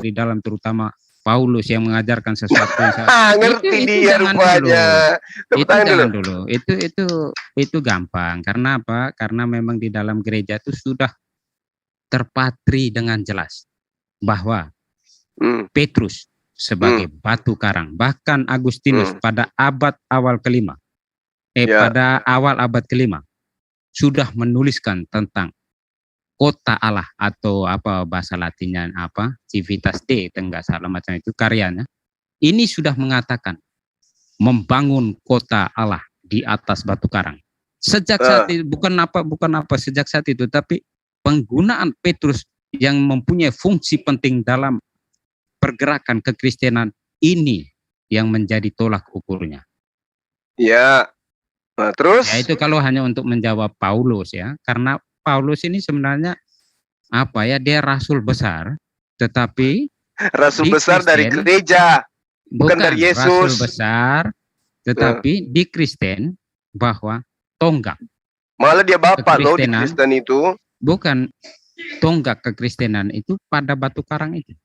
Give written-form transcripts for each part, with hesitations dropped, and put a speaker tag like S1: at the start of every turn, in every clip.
S1: di dalam, terutama Paulus yang mengajarkan sesuatu yang
S2: ngerti
S1: itu
S2: dia
S1: jangan
S2: rupanya.
S1: dulu. Itu jangan dulu. Itu gampang. Karena apa? Karena memang di dalam gereja itu sudah terpatri dengan jelas bahwa Petrus sebagai batu karang, bahkan Agustinus pada abad awal kelima, pada awal abad kelima sudah menuliskan tentang kota Allah, atau apa bahasa Latinnya apa, Civitas Dei, enggak salah macam itu karyanya. Ini sudah mengatakan membangun kota Allah di atas batu karang. Sejak saat itu, bukan apa sejak saat itu, tapi penggunaan Petrus yang mempunyai fungsi penting dalam pergerakan kekristenan ini yang menjadi tolak ukurnya.
S2: Ya. Nah, terus?
S1: Ya itu kalau hanya untuk menjawab Paulus ya, karena Paulus ini sebenarnya apa ya, dia rasul besar, tetapi
S2: rasul besar Kristen, dari gereja, bukan dari Yesus.
S1: Rasul besar, tetapi di Kristen bahwa tonggak.
S2: Malah dia bapak loh di Kristen itu.
S1: Bukan, tonggak kekristenan itu pada batu karang itu.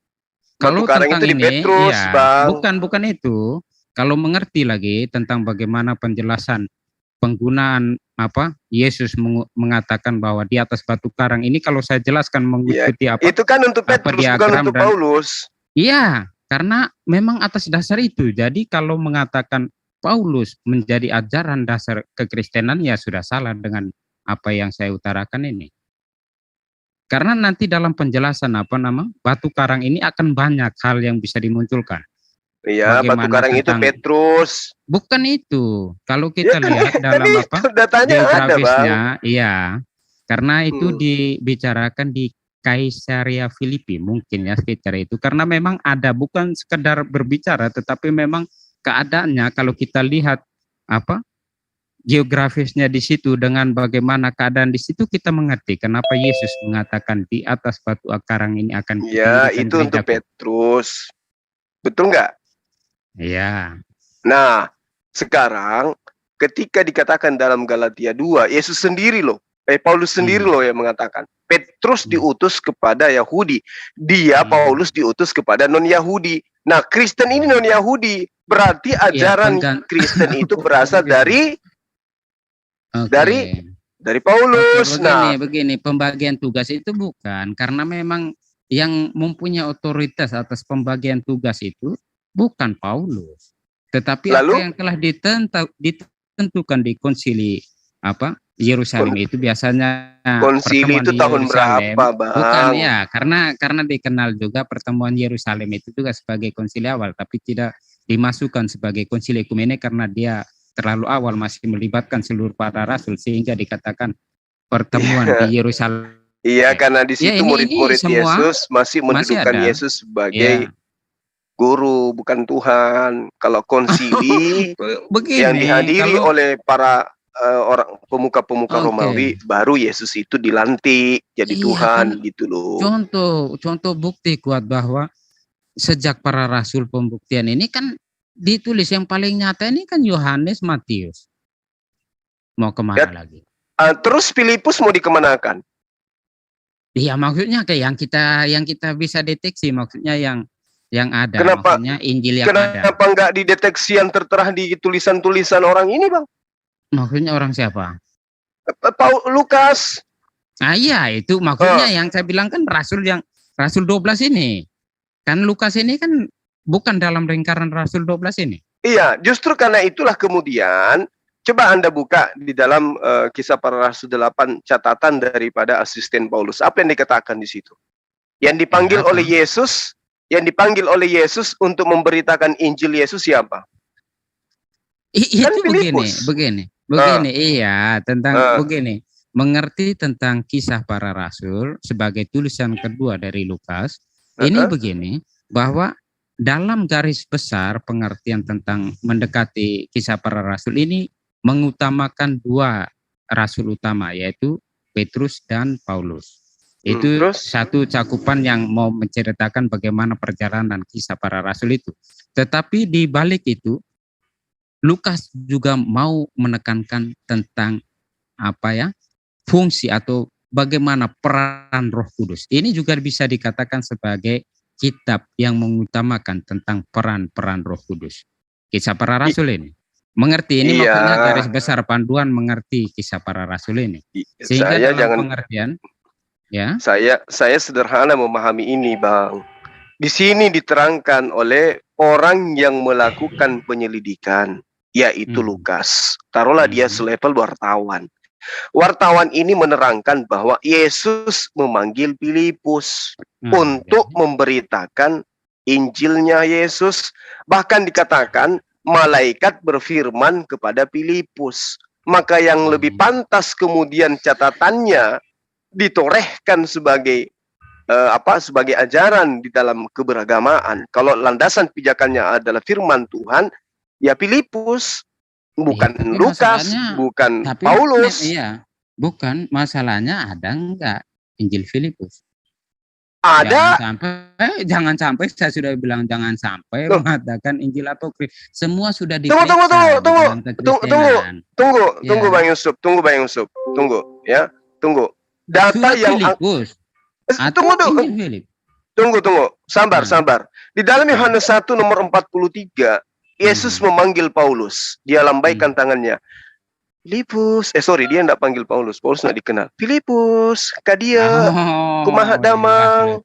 S1: Kalau
S2: karang
S1: tentang
S2: itu
S1: ini,
S2: di Petrus,
S1: ya,
S2: Bang.
S1: bukan itu. Kalau mengerti lagi tentang bagaimana penjelasan penggunaan apa, Yesus mengatakan bahwa di atas batu karang ini, kalau saya jelaskan mengikuti apa,
S2: itu kan untuk Petrus, bukan untuk Paulus.
S1: Iya, karena memang atas dasar itu. Jadi kalau mengatakan Paulus menjadi ajaran dasar kekristenan, ya sudah salah dengan apa yang saya utarakan ini. Karena nanti dalam penjelasan batu karang ini akan banyak hal yang bisa dimunculkan.
S2: Iya, batu karang itu Petrus.
S1: Bukan itu. Kalau kita lihat dalam
S2: geografisnya,
S1: iya. Karena itu dibicarakan di Kaisaria Filipi, mungkin ya sekitar itu. Karena memang ada, bukan sekedar berbicara, tetapi memang keadaannya kalau kita lihat geografisnya di situ dengan bagaimana keadaan di situ, kita mengerti kenapa Yesus mengatakan di atas batu karang ini akan.
S2: Ya, itu untuk Petrus. Betul nggak?
S1: Iya.
S2: Nah, sekarang ketika dikatakan dalam Galatia 2, Yesus sendiri loh, Paulus sendiri loh yang mengatakan, Petrus diutus kepada Yahudi, Paulus diutus kepada non-Yahudi. Nah, Kristen ini non-Yahudi, berarti ajaran Kristen itu berasal dari Paulus.
S1: Begini, pembagian tugas itu bukan karena memang yang mempunyai otoritas atas pembagian tugas itu bukan Paulus, tetapi apa yang telah ditentukan di konsili Yerusalem itu biasanya.
S2: Konsili itu tahun berapa, Bang?
S1: Bukan ya, karena dikenal juga pertemuan Yerusalem itu juga sebagai konsili awal, tapi tidak dimasukkan sebagai konsili ekumene karena dia terlalu awal, masih melibatkan seluruh para rasul, sehingga dikatakan pertemuan di Yerusalem.
S2: Iya, karena di situ murid-murid Yesus masih mendudukan Yesus sebagai guru, bukan Tuhan. Kalau konsili yang dihadiri oleh para orang pemuka-pemuka Romawi, baru Yesus itu dilantik jadi Tuhan, gitu loh.
S1: Contoh bukti kuat bahwa sejak para rasul pembuktian ini kan ditulis, yang paling nyata ini kan Yohanes, Matius. Mau kemana lagi?
S2: Terus Filipus mau dikemanakan?
S1: Iya, maksudnya kayak yang kita bisa deteksi, maksudnya yang ada.
S2: Kenapa?
S1: Maksudnya Injil yang
S2: ada. Kenapa nggak dideteksi yang tertera di tulisan-tulisan orang ini, Bang?
S1: Maksudnya orang siapa?
S2: Lukas.
S1: Iya, itu maksudnya yang saya bilang kan rasul 12 ini. Kan Lukas ini kan bukan dalam lingkaran rasul 12 ini.
S2: Iya, justru karena itulah kemudian coba Anda buka di dalam Kisah Para Rasul 8 catatan daripada asisten Paulus. Apa yang dikatakan di situ? Yang dipanggil oleh Yesus untuk memberitakan Injil Yesus siapa?
S1: Itu begini. Iya, tentang begini. Mengerti tentang Kisah Para Rasul sebagai tulisan kedua dari Lukas. Ini begini, bahwa dalam garis besar pengertian tentang mendekati Kisah Para Rasul ini mengutamakan dua rasul utama, yaitu Petrus dan Paulus. Itu satu cakupan yang mau menceritakan bagaimana perjalanan Kisah Para Rasul itu. Tetapi di balik itu, Lukas juga mau menekankan tentang fungsi atau bagaimana peran Roh Kudus. Ini juga bisa dikatakan sebagai kitab yang mengutamakan tentang peran-peran Roh Kudus. Kisah Para Rasul ini. Mengerti ini maksudnya garis besar panduan mengerti Kisah Para Rasul ini. Sehingga dalam pengertian ya.
S2: Saya sederhana memahami ini, Bang. Di sini diterangkan oleh orang yang melakukan penyelidikan, yaitu Lukas. Taruhlah dia selevel wartawan. Wartawan ini menerangkan bahwa Yesus memanggil Filipus untuk memberitakan Injilnya Yesus. Bahkan dikatakan malaikat berfirman kepada Filipus. Maka yang lebih pantas kemudian catatannya ditorehkan sebagai sebagai ajaran di dalam keberagamaan. Kalau landasan pijakannya adalah firman Tuhan, ya Filipus. Bukan Lukas, bukan Paulus.
S1: Iya, bukan. Masalahnya ada enggak Injil Filipus?
S2: Ada.
S1: Jangan sampai saya sudah bilang jangan sampai mengatakan Injil apokrif. Semua sudah
S2: diperiksa. Tunggu Bang Yusuf, tunggu ya. Data surat yang
S1: Filipus.
S2: Tunggu. Sabar. Di dalam Yohanes 1 nomor 43 Yesus memanggil Paulus, dia lambaikan tangannya. Filipus, dia enggak panggil Paulus enggak dikenal. Filipus, kadia, kumaha damang.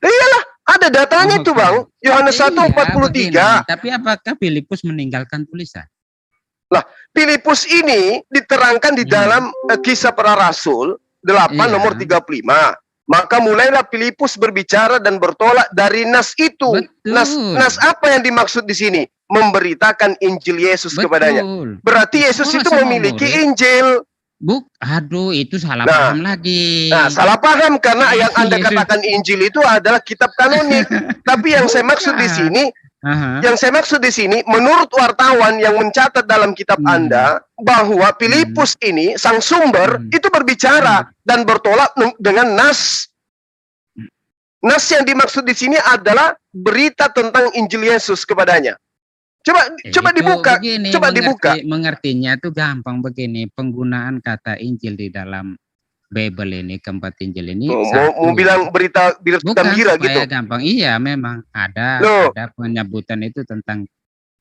S2: Iyalah, ada datanya itu, Bang. Yohanes 1:43.
S1: Tapi apakah Filipus meninggalkan tulisan?
S2: Lah, Filipus ini diterangkan di dalam Kisah Para Rasul 8 nomor 35. Maka mulailah Filipus berbicara dan bertolak dari nas itu. Nas apa yang dimaksud di sini? Memberitakan Injil Yesus kepadanya. Berarti Yesus itu memiliki Injil.
S1: Itu salah paham lagi.
S2: Nah, salah paham karena yang Anda katakan Injil itu adalah kitab kanonik. Tapi yang saya maksud di sini, menurut wartawan yang mencatat dalam kitab Anda bahwa Filipus ini sang sumber itu berbicara dan bertolak dengan nas. Nas yang dimaksud di sini adalah berita tentang Injil Yesus kepadanya. Coba dibuka,
S1: mengertinya itu gampang begini. Penggunaan kata Injil di dalam Bible ini, keempat Injil ini.
S2: Mau bilang berita gembira gitu.
S1: Gampang. Iya, memang ada penyebutan itu tentang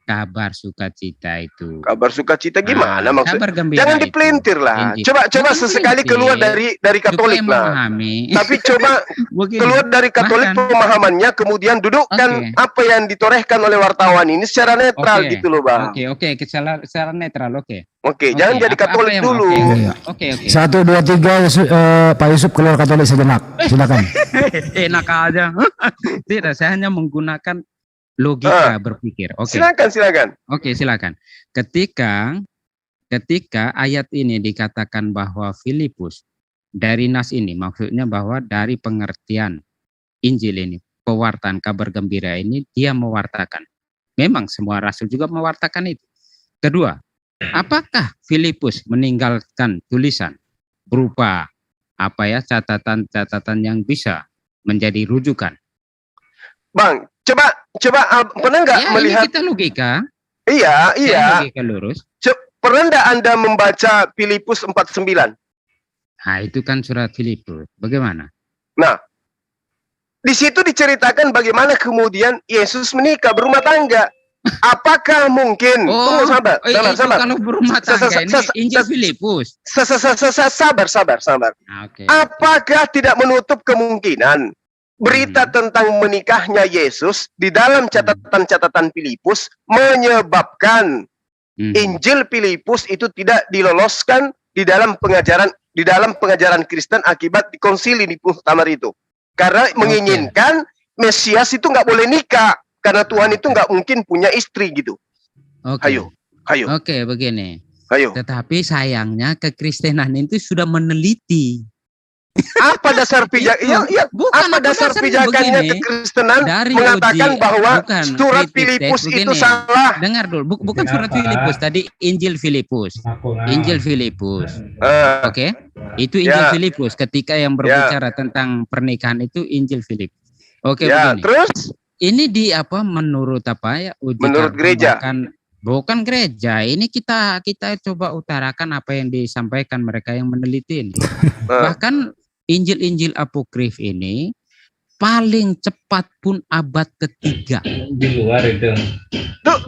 S1: kabar sukacita itu.
S2: Kabar sukacita gimana maksudnya?
S1: Kabar gembira.
S2: Jangan dipelintir lah. Coba sesekali keluar dari Katolik lah. Tapi coba keluar dari Katolik pemahamannya, kemudian dudukkan apa yang ditorehkan oleh wartawan ini secara netral gitu loh, Bang.
S1: Oke, secara netral,
S2: Oke, jangan jadi Katolik dulu.
S3: Oke. 1, 2, 3, Pak Yusuf keluar Katolik sejenak. Silakan.
S1: Enak aja. Tidak, saya hanya menggunakan logika berpikir.
S2: Silakan.
S1: Oke, silakan. Ketika ayat ini dikatakan bahwa Filipus dari nas ini, maksudnya bahwa dari pengertian Injil ini, pewartaan kabar gembira ini, dia mewartakan. Memang semua rasul juga mewartakan itu. Kedua, apakah Filipus meninggalkan tulisan berupa catatan-catatan yang bisa menjadi rujukan?
S2: Bang, coba pernah nggak melihat?
S1: Ini kita logika.
S2: Iya.
S1: Logika lurus.
S2: Pernah nggak Anda membaca Filipus 4:9?
S1: Nah, itu kan surat Filipus. Bagaimana?
S2: Nah, di situ diceritakan bagaimana kemudian Yesus menikah, berumah tangga. Apakah mungkin? Tunggu, sabar.
S1: Kalau berumah tangga ini Injil Filipus.
S2: Sabar. Apakah tidak menutup kemungkinan berita tentang menikahnya Yesus di dalam catatan-catatan Filipus menyebabkan Injil Filipus itu tidak diloloskan di dalam pengajaran Kristen akibat konsili di Muktamar itu. Karena menginginkan Mesias itu nggak boleh nikah karena Tuhan itu nggak mungkin punya istri gitu. Ayo.
S1: Oke, begini.
S2: Ayo.
S1: Tetapi sayangnya kekristenan itu sudah meneliti.
S2: Apa dasar pijakannya kekristenan mengatakan bahwa surat Filipus itu salah?
S1: Dengar dulu, bukan surat Filipus tadi, Injil Filipus. Oke. Itu Injil Filipus ketika yang berbicara tentang pernikahan itu Injil Filipus. Oke, begini.
S2: Terus
S1: ini menurut
S2: menurut gereja.
S1: Bukan gereja, ini kita coba utarakan apa yang disampaikan mereka yang meneliti ini. Bahkan Injil-Injil apokrif ini paling cepat pun abad ketiga.
S4: Di luar itu.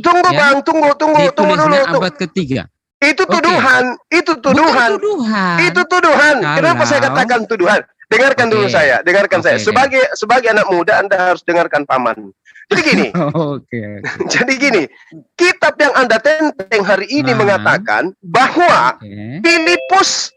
S2: Tunggu
S1: Ya.
S2: Bang, tunggu dulu.
S1: Ditulisnya abad ketiga.
S2: Itu
S1: Oke.
S2: tuduhan, itu tuduhan.
S1: Bukan tuduhan.
S2: Itu tuduhan. Kenapa saya
S1: Kalau-
S2: katakan tuduhan? Dengarkan dulu
S1: Oke.
S2: saya, dengarkan saya.
S1: Oke.
S2: Sebagai anak muda Anda harus dengarkan paman. Jadi gini,
S1: Oke.
S2: jadi gini, kitab yang Anda tenteng hari ini mengatakan bahwa
S1: Oke.
S2: Filipus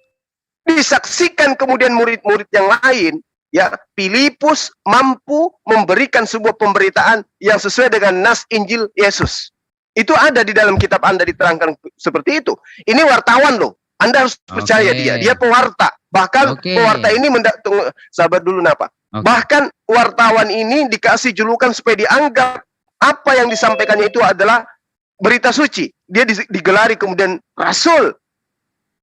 S2: disaksikan kemudian murid-murid yang lain, ya, Filipus mampu memberikan sebuah pemberitaan yang sesuai dengan nas Injil Yesus. Itu ada di dalam kitab Anda diterangkan seperti itu. Ini wartawan loh. Anda harus percaya
S1: Oke.
S2: dia pewarta. Bahkan
S1: Oke.
S2: pewarta ini tunggu, sabar dulu Napa.
S1: Oke.
S2: Bahkan wartawan ini dikasih julukan supaya dianggap apa yang disampaikannya itu adalah berita suci. Dia digelari kemudian rasul.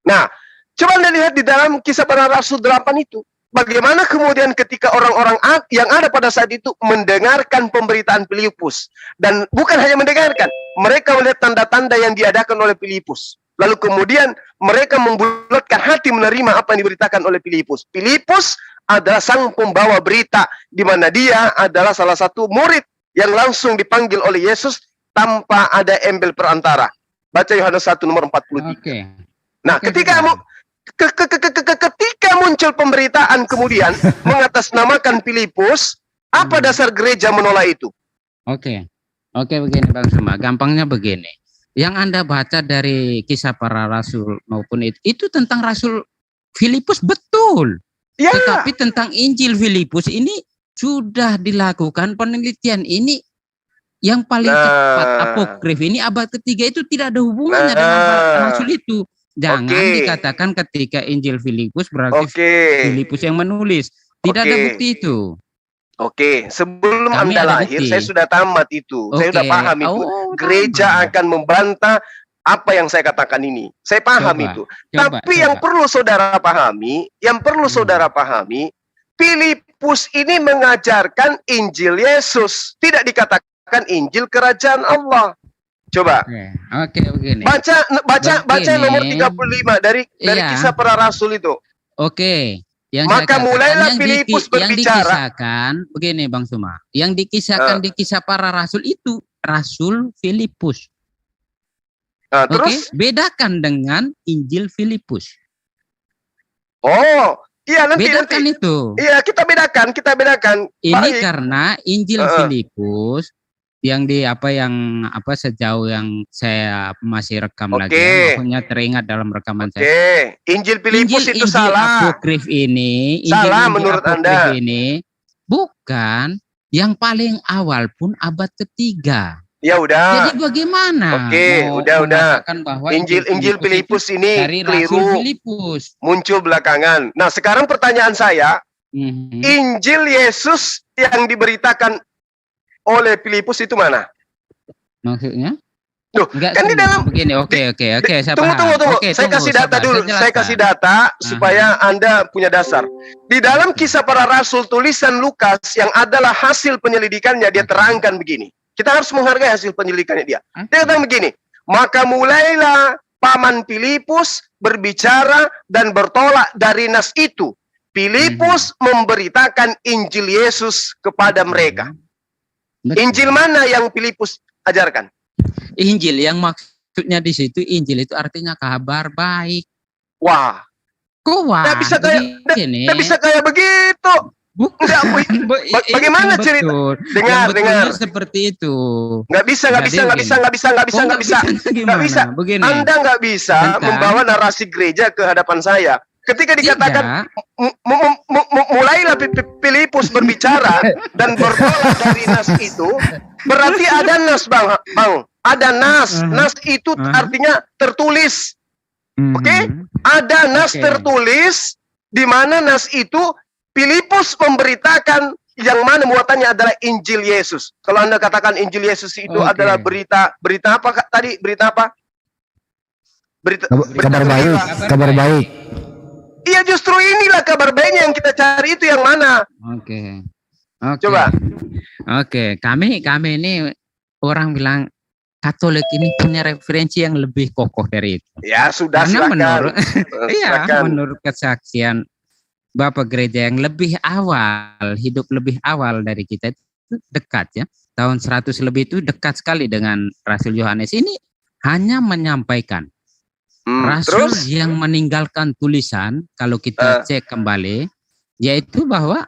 S2: Nah, coba Anda lihat di dalam Kisah Para Rasul 8 itu. Bagaimana kemudian ketika orang-orang yang ada pada saat itu mendengarkan pemberitaan Filipus. Dan bukan hanya mendengarkan, mereka melihat tanda-tanda yang diadakan oleh Filipus. Lalu kemudian mereka membulatkan hati menerima apa yang diberitakan oleh Filipus. Filipus adalah sang pembawa berita, di mana dia adalah salah satu murid yang langsung dipanggil oleh Yesus tanpa ada embel perantara. Baca Yohanes 1 nomor 43.
S1: Oke.
S2: Nah,
S1: Oke,
S2: ketika
S1: Bang.
S2: ketika muncul pemberitaan kemudian mengatasnamakan Filipus, apa dasar gereja menolak itu?
S1: Oke. Oke, begini Bang Suma. Gampangnya begini. Yang Anda baca dari Kisah Para Rasul maupun itu tentang Rasul Filipus betul.
S2: Ya,
S1: Tetapi tentang Injil Filipus ini sudah dilakukan penelitian ini yang paling cepat apokrif ini abad ketiga itu tidak ada hubungannya dengan Rasul itu. Jangan dikatakan ketika Injil Filipus berarti Filipus yang menulis. Tidak ada bukti itu.
S2: Oke, sebelum
S1: Kami
S2: Anda
S1: ada
S2: lahir,
S1: bukti.
S2: saya sudah tamat itu. Saya sudah paham itu. Gereja
S1: tamat.
S2: akan membantah apa yang saya katakan ini. Saya paham
S1: Coba,
S2: itu.
S1: coba,
S2: Tapi yang perlu saudara pahami, Filipus ini mengajarkan Injil Yesus. Tidak dikatakan Injil Kerajaan Allah. Coba.
S1: Oke, begini.
S2: Baca
S1: Begini.
S2: nomor 35 dari
S1: Iya.
S2: Kisah Para Rasul itu.
S1: Oke.
S2: Maka mulailah Filipus berbicara.
S1: Yang dikisahkan, begini Bang Suma, yang dikisahkan di Kisah Para Rasul itu Rasul Filipus.
S2: Nah,
S1: Oke,
S2: terus?
S1: bedakan dengan Injil Filipus.
S2: Oh, iya nanti.
S1: Itu.
S2: Iya, kita bedakan.
S1: Ini
S2: Baik.
S1: karena Injil Filipus yang sejauh yang saya masih rekam lagi, maksudnya teringat dalam rekaman saya.
S2: Injil Filipus itu salah.
S1: Apokrif ini,
S2: Salah menurut Anda.
S1: Ini bukan yang paling awal pun abad ketiga.
S2: Ya udah.
S1: Jadi bagaimana?
S2: Udah.
S1: Bahwa
S2: Injil Filipus ini
S1: dari
S2: keliru.
S1: Rasul Filipus.
S2: Muncul belakangan. Nah, sekarang pertanyaan saya, Injil Yesus yang diberitakan oleh Filipus itu mana?
S1: Maksudnya?
S2: Loh,
S1: Enggak
S2: kan di dalam
S1: begini. Oke, saya
S2: tunggu.
S1: paham. Oke,
S2: Saya kasih data
S1: sabar,
S2: dulu. Saya kasih data supaya Anda punya dasar. Di dalam Kisah Para Rasul tulisan Lukas yang adalah hasil penyelidikannya, dia terangkan begini. Kita harus menghargai hasil penyelidikannya dia. Dia katakan begini, maka mulailah paman Filipus berbicara dan bertolak dari nas itu. Filipus memberitakan Injil Yesus kepada mereka. Injil mana yang Filipus ajarkan?
S1: Injil yang maksudnya di situ, Injil itu artinya kabar baik.
S2: Wah.
S1: Nggak
S2: bisa kayak begitu.
S1: Bukan.
S2: Bagaimana cerita? Dengar.
S1: Seperti itu.
S2: Nggak bisa.
S1: Begini.
S2: Anda nggak bisa membawa narasi gereja ke hadapan saya. Ketika dikatakan mulailah Filipus berbicara dan bertolak dari nas itu, berarti ada nas, Bang. Ada nas. Nas itu artinya tertulis. Oke? Ada nas tertulis di mana nas itu Filipus memberitakan yang mana muatannya adalah Injil Yesus. Kalau Anda katakan Injil Yesus itu adalah berita apa tadi? Berita apa?
S3: Kabar baik.
S2: Iya, justru inilah kabar baiknya yang kita cari, itu yang mana?
S1: Oke.
S2: Coba.
S1: Oke, kami ini orang bilang Katolik ini punya referensi yang lebih kokoh dari itu.
S2: Ya, sudah,
S1: Karena
S2: silakan.
S1: menurut kesaksian Bapak gereja yang lebih awal, hidup lebih awal dari kita itu dekat ya. Tahun 100 lebih itu dekat sekali dengan Rasul Yohanes. Ini hanya menyampaikan. Rasul
S2: Terus?
S1: yang meninggalkan tulisan, kalau kita cek kembali, yaitu bahwa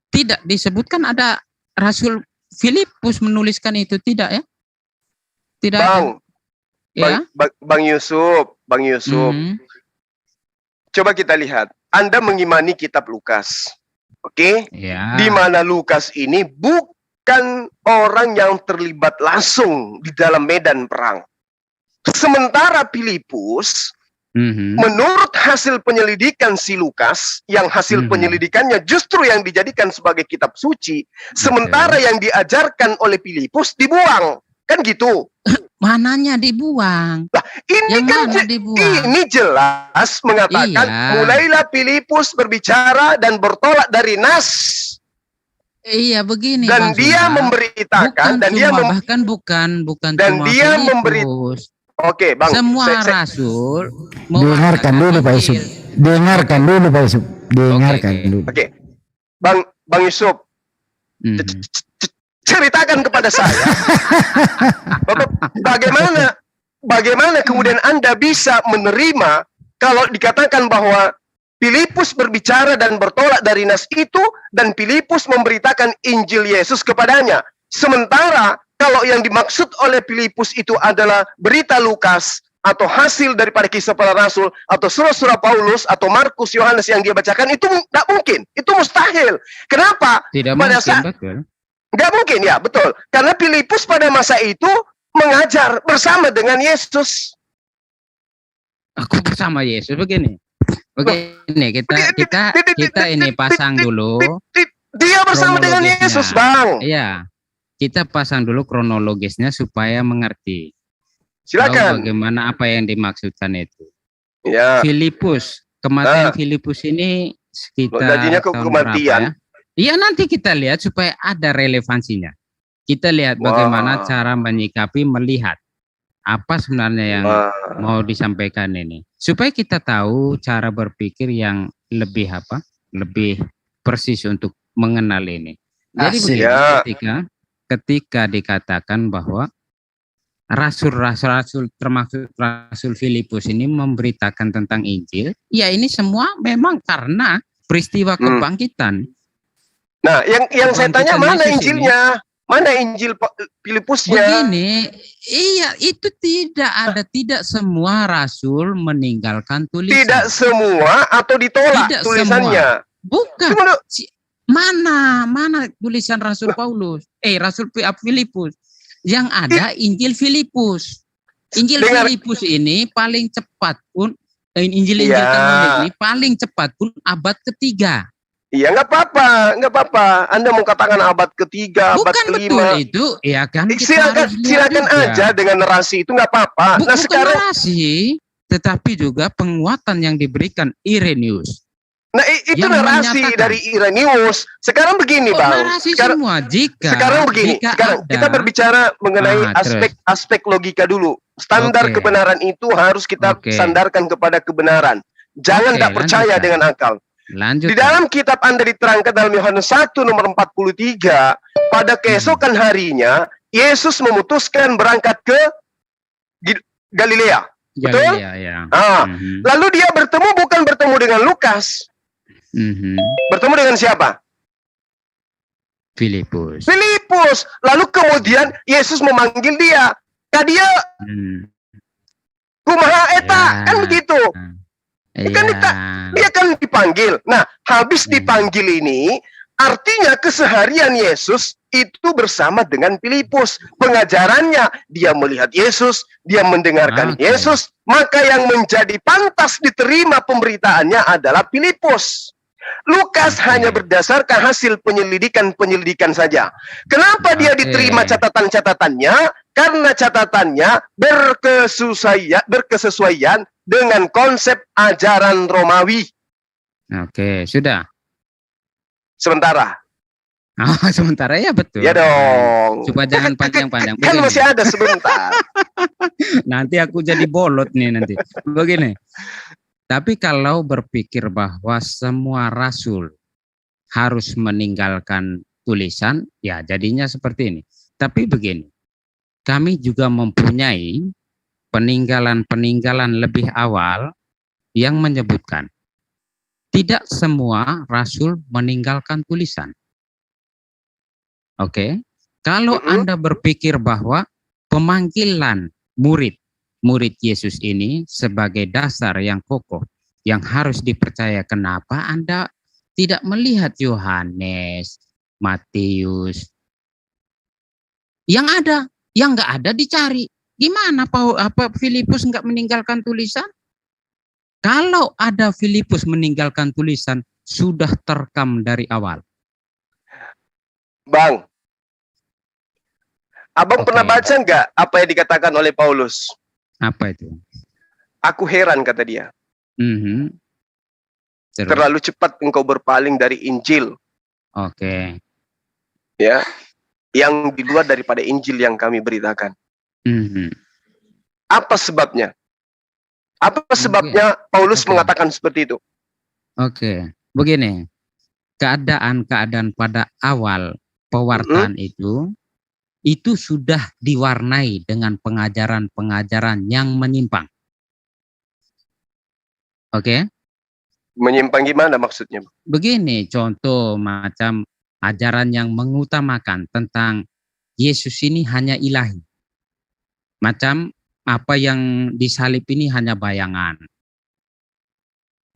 S1: tidak disebutkan ada Rasul Filipus menuliskan itu, tidak ya? Tidak
S2: Bang Yusuf. Coba kita lihat. Anda mengimani kitab Lukas, oke?
S1: Ya.
S2: Di mana Lukas ini bukan orang yang terlibat langsung di dalam medan perang. Sementara Filipus, menurut hasil penyelidikan si Lukas, yang hasil penyelidikannya justru yang dijadikan sebagai kitab suci, sementara yang diajarkan oleh Filipus dibuang. Kan gitu.
S1: Mananya dibuang?
S2: Nah, ini kan ini jelas mengatakan mulailah Filipus berbicara dan bertolak dari nas.
S1: Iya begini.
S2: Dan dia memberitakan
S1: bukan
S2: dan
S1: cuma
S2: dia
S1: Filipus.
S2: Oke, Bang.
S1: Semua rasul.
S3: Dengarkan dulu Pak Yusuf. Dengarkan dulu Pak Yusuf. Dengarkan dulu.
S2: Oke. Bang Yusuf. Ceritakan kepada saya bagaimana kemudian Anda bisa menerima kalau dikatakan bahwa Filipus berbicara dan bertolak dari nas itu dan Filipus memberitakan Injil Yesus kepadanya. Sementara kalau yang dimaksud oleh Filipus itu adalah berita Lukas atau hasil daripada kisah para rasul atau surah-surah Paulus atau Markus, Yohanes yang dia bacakan, itu tidak mungkin, itu mustahil. Kenapa?
S1: Tidak mungkin, betul.
S2: Nggak mungkin, ya betul. Karena Filipus pada masa itu mengajar bersama dengan Yesus.
S1: Aku bersama Yesus begini. Kita ini pasang dulu.
S2: Dia bersama dengan Yesus, Bang.
S1: Iya. Kita pasang dulu kronologisnya supaya mengerti.
S2: Silakan.
S1: Bagaimana apa yang dimaksudkan itu.
S2: Ya.
S1: Filipus, kematian Filipus ini sekitar tahun berapa ya? Iya, nanti kita lihat supaya ada relevansinya. Kita lihat bagaimana cara menyikapi, melihat apa sebenarnya yang mau disampaikan ini. Supaya kita tahu cara berpikir yang lebih lebih persis untuk mengenal ini. Jadi ketika dikatakan bahwa rasul-rasul termasuk Rasul Filipus ini memberitakan tentang Injil, ya ini semua memang karena peristiwa kebangkitan.
S2: Nah, yang saya tanya mana Injilnya? Mana Injil Filipusnya?
S1: Begini, iya itu tidak semua rasul meninggalkan tulisan.
S2: Tidak semua atau ditolak tidak tulisannya?
S1: Semua. Bukan. Mana tulisan Rasul Paulus? Rasul Filipus. Yang ada Injil Filipus. Injil Filipus ini paling cepat pun Injil kanonik ini paling cepat pun abad ketiga.
S2: Iya, nggak apa-apa. Anda mau katakan abad ketiga, abad kelima.
S1: Betul itu, ya kan?
S2: Silakan aja dengan narasi itu nggak apa-apa.
S1: Bukan sekarang narasi, tetapi juga penguatan yang diberikan Irenaeus.
S2: Nah, itu narasi dari Irenaeus. Sekarang begini, Bang. Sekarang begini. Kita berbicara mengenai aspek logika dulu. Standar kebenaran itu harus kita sandarkan kepada kebenaran. Jangan tidak percaya dengan akal.
S1: Lanjut.
S2: Di dalam kitab Anda diterangkan dalam Yohanes 1 nomor 43, pada keesokan harinya Yesus memutuskan berangkat ke Galilea. Betul?
S1: Ya.
S2: Lalu dia bukan bertemu dengan Lukas. Bertemu dengan siapa?
S1: Filipus.
S2: Lalu kemudian Yesus memanggil dia. Dia kumaha eta, kan begitu. Dia kan dipanggil. Nah, habis dipanggil ini, artinya keseharian Yesus itu bersama dengan Filipus. Pengajarannya, dia melihat Yesus, dia mendengarkan Yesus, maka yang menjadi pantas diterima pemberitaannya adalah Filipus. Lukas hanya berdasarkan hasil penyelidikan saja. Kenapa dia diterima catatan-catatannya? Karena catatannya berkesesuaian dengan konsep ajaran Romawi.
S1: Oke, sudah.
S2: Sementara
S1: ya betul.
S2: Ya dong.
S1: Supaya jangan panjang-panjang.
S2: Kan masih ada sebentar.
S1: Nanti aku jadi bolot nih nanti. Begini. Tapi kalau berpikir bahwa semua rasul harus meninggalkan tulisan, ya jadinya seperti ini. Tapi begini, kami juga mempunyai peninggalan-peninggalan lebih awal yang menyebutkan tidak semua rasul meninggalkan tulisan. Oke, kalau Anda berpikir bahwa pemanggilan murid Yesus ini sebagai dasar yang kokoh, yang harus dipercaya, kenapa Anda tidak melihat Yohanes, Matius? Yang ada, yang nggak ada dicari. Gimana Filipus nggak meninggalkan tulisan? Kalau ada Filipus meninggalkan tulisan, sudah terekam dari awal.
S2: Bang, Abang pernah baca nggak apa yang dikatakan oleh Paulus?
S1: Apa itu?
S2: Aku heran, kata dia.
S1: Terus?
S2: Terlalu cepat engkau berpaling dari Injil.
S1: Oke.
S2: Ya, yang di luar daripada Injil yang kami beritakan. Apa sebabnya? Apa sebabnya Paulus mengatakan seperti itu?
S1: Oke, begini. Keadaan-keadaan pada awal pewartaan itu sudah diwarnai dengan pengajaran-pengajaran yang menyimpang. Oke?
S2: Menyimpang gimana maksudnya?
S1: Begini, contoh macam ajaran yang mengutamakan tentang Yesus ini hanya ilahi. Macam apa yang disalib ini hanya bayangan.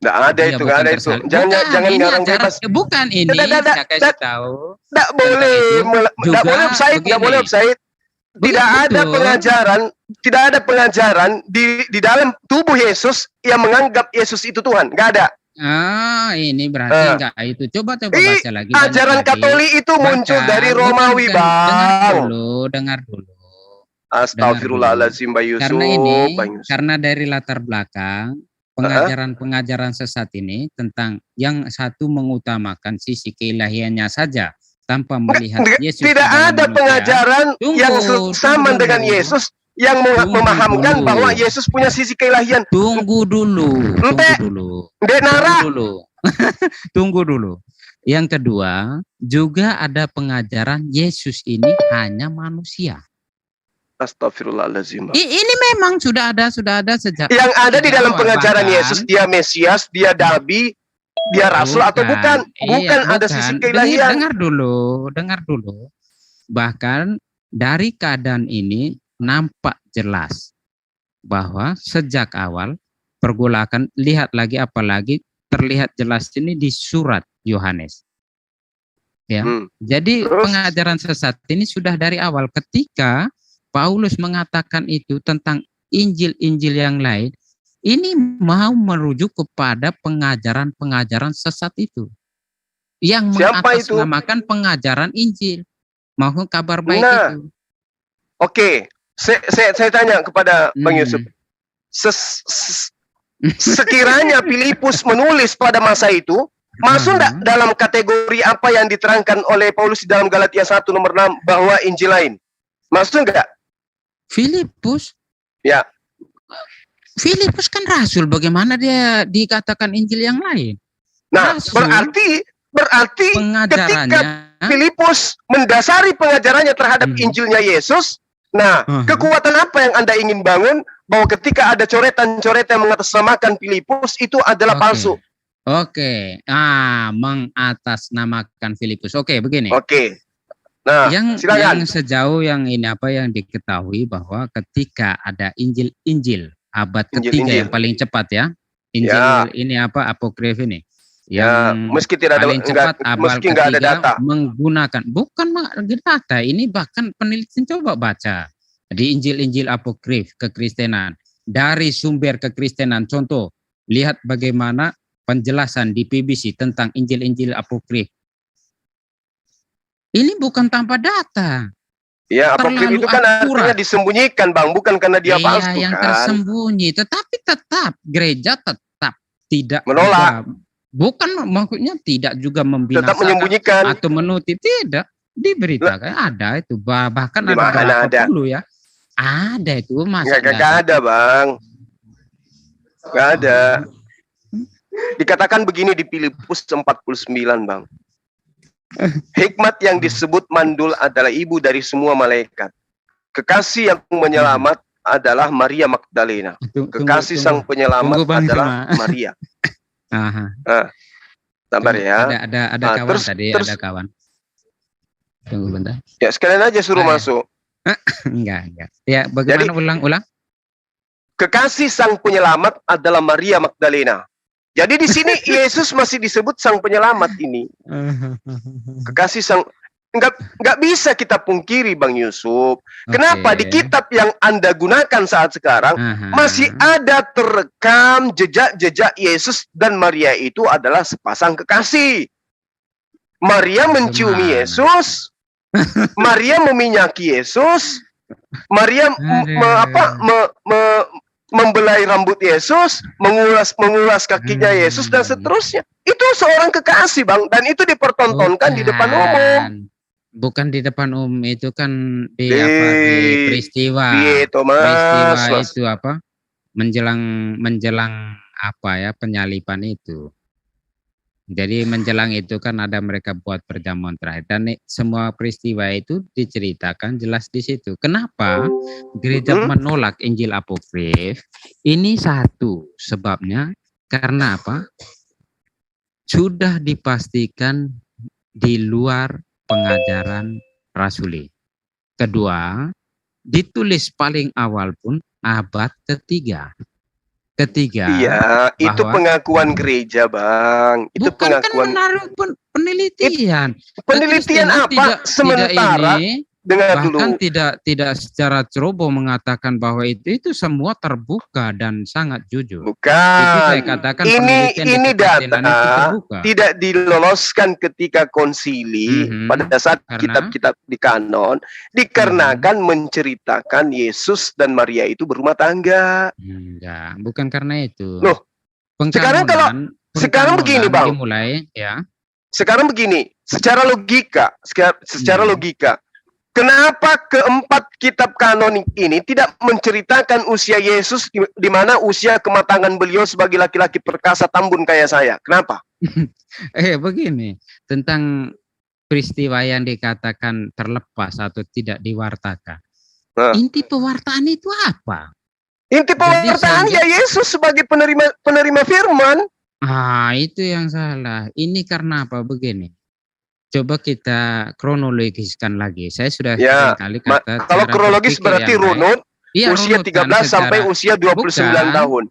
S2: Nggak ada itu, nggak ada itu. Jangan ngarang bebas.
S1: Bukan ini, saya kasih tahu.
S2: Nggak boleh, nggak boleh offside, nggak boleh offside. Tidak ada pengajaran di dalam tubuh Yesus yang menganggap Yesus itu Tuhan. Nggak ada.
S1: Ini berarti enggak itu. Coba baca lagi.
S2: Ajaran Katolik itu muncul dari Romawi, Bang.
S1: Dengar dulu.
S2: Astagfirullahaladzim, Mbak Yusuf.
S1: Karena dari latar belakang pengajaran-pengajaran sesat ini tentang yang satu mengutamakan sisi keilahiannya saja tanpa melihat Yesus.
S2: Tidak ada pengajaran yang sama dengan Yesus yang memahamkan bahwa Yesus punya sisi keilahian.
S1: Tunggu dulu. Tunggu dulu. Yang kedua, juga ada pengajaran Yesus ini hanya manusia.
S2: Astagfirullahaladzim.
S1: Ini memang sudah ada sejak.
S2: Yang ada di dalam pengajaran Yesus, dia Mesias, dia Nabi, dia Rasul atau bukan? Bukan ada sisi keilahian.
S1: Dengar dulu. Bahkan dari keadaan ini nampak jelas bahwa sejak awal pergolakan, lihat lagi apalagi terlihat jelas ini di surat Yohanes. Ya. Jadi pengajaran sesat ini sudah dari awal ketika Paulus mengatakan itu tentang Injil-Injil yang lain, ini mau merujuk kepada pengajaran-pengajaran sesat itu. Yang mengatasnamakan pengajaran Injil. Mau kabar baik itu.
S2: Oke, saya tanya kepada Bang Yusuf. Sekiranya Filipus menulis pada masa itu, masuk enggak dalam kategori apa yang diterangkan oleh Paulus di dalam Galatia 1 nomor 6 bahwa Injil lain? Masuk enggak?
S1: Filipus?
S2: Ya.
S1: Filipus kan rasul, bagaimana dia dikatakan Injil yang lain?
S2: Nah, rasul, berarti ketika Filipus mendasari pengajarannya terhadap Injilnya Yesus, nah, kekuatan apa yang Anda ingin bangun bahwa ketika ada coretan-coretan yang mengatasnamakan Filipus itu adalah palsu?
S1: Mengatasnamakan Filipus. Begini.
S2: Nah,
S1: yang sejauh yang ini yang diketahui bahwa ketika ada Injil abad ketiga yang paling cepat ya, Injil ini apokrif ini, yang
S2: meski tidak
S1: paling cepat abad
S2: ketiga ada data
S1: menggunakan data ini, bahkan penelitian coba baca di Injil apokrif kekristenan dari sumber kekristenan. Contoh, lihat bagaimana penjelasan di BBC tentang Injil apokrif. Ini bukan tanpa data.
S2: Ya, apokrif itu kan artinya disembunyikan, Bang, bukan karena dia palsu.
S1: Yang tersembunyi, tetapi tetap gereja tetap tidak
S2: menolak.
S1: Bukan maksudnya tidak juga membinasakan,
S2: tetap menyembunyikan
S1: atau menutup, tidak diberitakan. Ada itu, bahkan ada dulu ya. Ada itu, masa
S2: nggak ada, Bang. Nggak ada. Dikatakan begini di Filipus 49, Bang. Hikmat yang disebut mandul adalah ibu dari semua malaikat. Kekasih yang menyelamat adalah Maria Magdalena. Kekasih sang penyelamat adalah Maria. Sabar ya.
S1: Ada kawan
S2: terus,
S1: tadi,
S2: terus,
S1: ada kawan. Tunggu bentar.
S2: Ya, sekalian aja suruh masuk.
S1: Enggak. Ya, bagaimana?
S2: Jadi,
S1: ulang?
S2: Kekasih sang penyelamat adalah Maria Magdalena. Jadi di sini Yesus masih disebut sang penyelamat ini. Kekasih sang, nggak bisa kita pungkiri, Bang Yusuf. Kenapa di kitab yang Anda gunakan saat sekarang masih ada terekam jejak-jejak Yesus dan Maria itu adalah sepasang kekasih. Maria menciumi Yesus, Maria meminyaki Yesus, Maria membelai rambut Yesus, mengulas kakinya Yesus dan seterusnya. Itu seorang kekasih, Bang, dan itu dipertontonkan di depan umum.
S1: Bukan di depan umum, itu kan di peristiwa. Peristiwa itu apa? Menjelang apa ya, penyaliban itu. Jadi menjelang itu kan ada mereka buat perjamuan terakhir, dan semua peristiwa itu diceritakan jelas di situ. Kenapa gereja menolak Injil apokrif? Ini satu sebabnya, karena apa? Sudah dipastikan di luar pengajaran rasuli. Kedua, ditulis paling awal pun abad ketiga.
S2: Iya, itu pengakuan gereja, Bang. Itu
S1: bukan
S2: pengakuan.
S1: Kan penelitian.
S2: Penelitian apa? Sementara dengar
S1: bahkan
S2: dulu.
S1: tidak secara ceroboh mengatakan bahwa itu semua terbuka dan sangat jujur.
S2: Bukan.
S1: Itu saya katakan
S2: ini data tidak diloloskan ketika konsili pada saat kitab-kitab di kanon, dikarenakan menceritakan Yesus dan Maria itu berumah tangga.
S1: Enggak, bukan karena itu.
S2: Loh, sekarang begini, Bang.
S1: Dimulai ya.
S2: Sekarang begini, secara logika, kenapa keempat kitab kanonik ini tidak menceritakan usia Yesus di mana usia kematangan beliau sebagai laki-laki perkasa tambun kayak saya? Kenapa?
S1: Begini, tentang peristiwa yang dikatakan terlepas atau tidak diwartakan. Inti pewartaan itu apa?
S2: Inti pewartaan ya Yesus sebagai penerima firman.
S1: Itu yang salah. Ini karena apa? Begini. Coba kita kronologiskan lagi. Saya sudah kali kata.
S2: Kalau kronologis berarti runut, usia 13 sampai usia 29 tahun.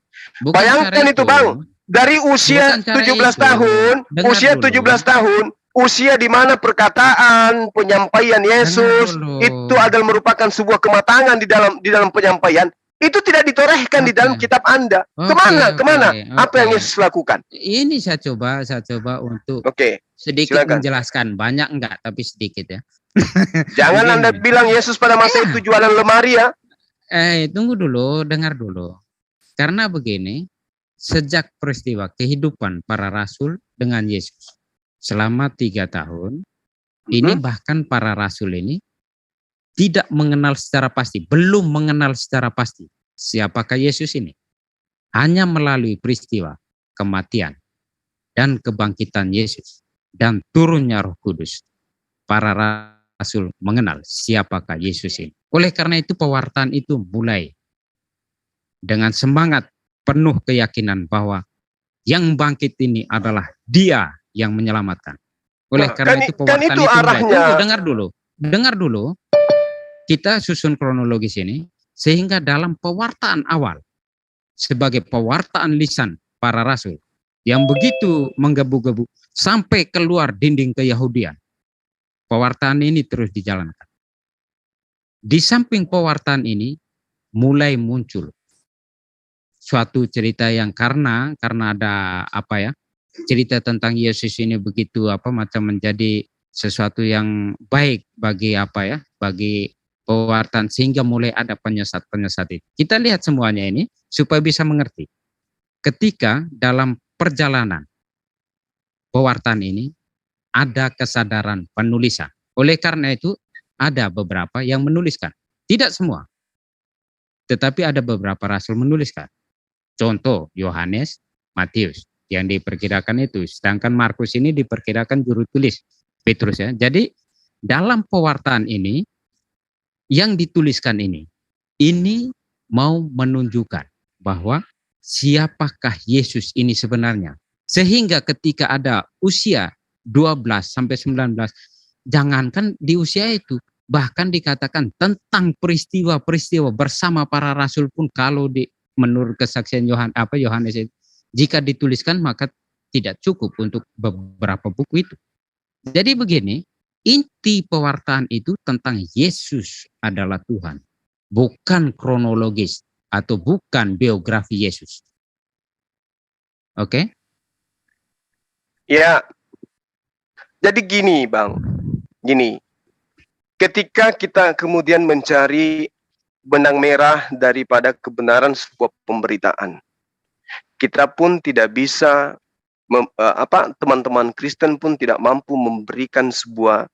S2: Bayangkan itu, Bang. Dari usia 17 tahun, usia 17 tahun, usia di mana perkataan, penyampaian Yesus itu adalah merupakan sebuah kematangan di dalam penyampaian. Itu tidak ditorehkan di dalam kitab Anda. Kemana? Apa yang Yesus lakukan?
S1: Ini saya coba untuk sedikit menjelaskan. Banyak enggak, tapi sedikit ya.
S2: Jangan Anda bilang Yesus pada masa itu jualan lemari ya.
S1: Tunggu dulu, dengar dulu. Karena begini, sejak peristiwa kehidupan para rasul dengan Yesus selama 3 tahun, ini bahkan para rasul ini tidak mengenal secara pasti, belum mengenal secara pasti siapakah Yesus ini. Hanya melalui peristiwa kematian dan kebangkitan Yesus dan turunnya Roh Kudus, para rasul mengenal siapakah Yesus ini. Oleh karena itu pewartaan itu mulai dengan semangat penuh keyakinan bahwa yang bangkit ini adalah Dia yang menyelamatkan. Oleh karena itu pewartaan itu mulai. Dengar dulu. Kita susun kronologis ini sehingga dalam pewartaan awal sebagai pewartaan lisan para rasul yang begitu menggebu-gebu sampai keluar dinding keyahudian, pewartaan ini terus dijalankan. Di samping pewartaan ini mulai muncul suatu cerita yang karena ada cerita tentang Yesus ini begitu macam menjadi sesuatu yang baik bagi bagi pewartaan, sehingga mulai ada penyesat-penyesat itu. Kita lihat semuanya ini supaya bisa mengerti. Ketika dalam perjalanan pewartaan ini ada kesadaran penulisan. Oleh karena itu ada beberapa yang menuliskan. Tidak semua. Tetapi ada beberapa rasul menuliskan. Contoh Yohanes, Matius. yang diperkirakan itu. Sedangkan Markus ini diperkirakan juru tulis Petrus ya. Jadi dalam pewartaan ini yang dituliskan ini mau menunjukkan bahwa siapakah Yesus ini sebenarnya. Sehingga ketika ada usia 12 sampai 19, jangankan di usia itu, bahkan dikatakan tentang peristiwa-peristiwa bersama para rasul pun kalau menurut kesaksian Yohanes itu, jika dituliskan maka tidak cukup untuk beberapa buku itu. Jadi begini, inti pewartaan itu tentang Yesus adalah Tuhan, bukan kronologis atau bukan biografi Yesus. Oke?
S2: Ya, jadi gini Bang, gini. Ketika kita kemudian mencari benang merah daripada kebenaran sebuah pemberitaan, kita pun tidak bisa, teman-teman Kristen pun tidak mampu memberikan sebuah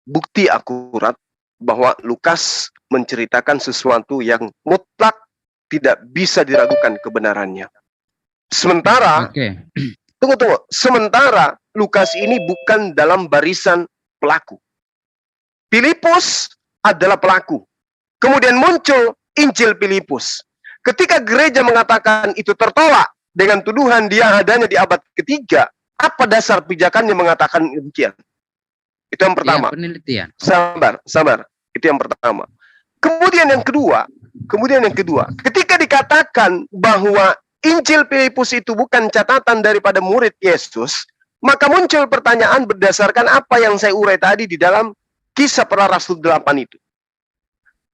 S2: bukti akurat bahwa Lukas menceritakan sesuatu yang mutlak tidak bisa diragukan kebenarannya. Sementara, tunggu, sementara Lukas ini bukan dalam barisan pelaku. Filipus adalah pelaku. Kemudian muncul Injil Filipus. Ketika gereja mengatakan itu tertolak dengan tuduhan dia adanya di abad ketiga, apa dasar pijakannya mengatakan demikian? Itu yang pertama.
S1: Ya, penelitian.
S2: Sabar. Itu yang pertama. Kemudian yang kedua, ketika dikatakan bahwa Injil Filipus itu bukan catatan daripada murid Yesus, maka muncul pertanyaan berdasarkan apa yang saya urai tadi di dalam Kisah Para Rasul 8 itu.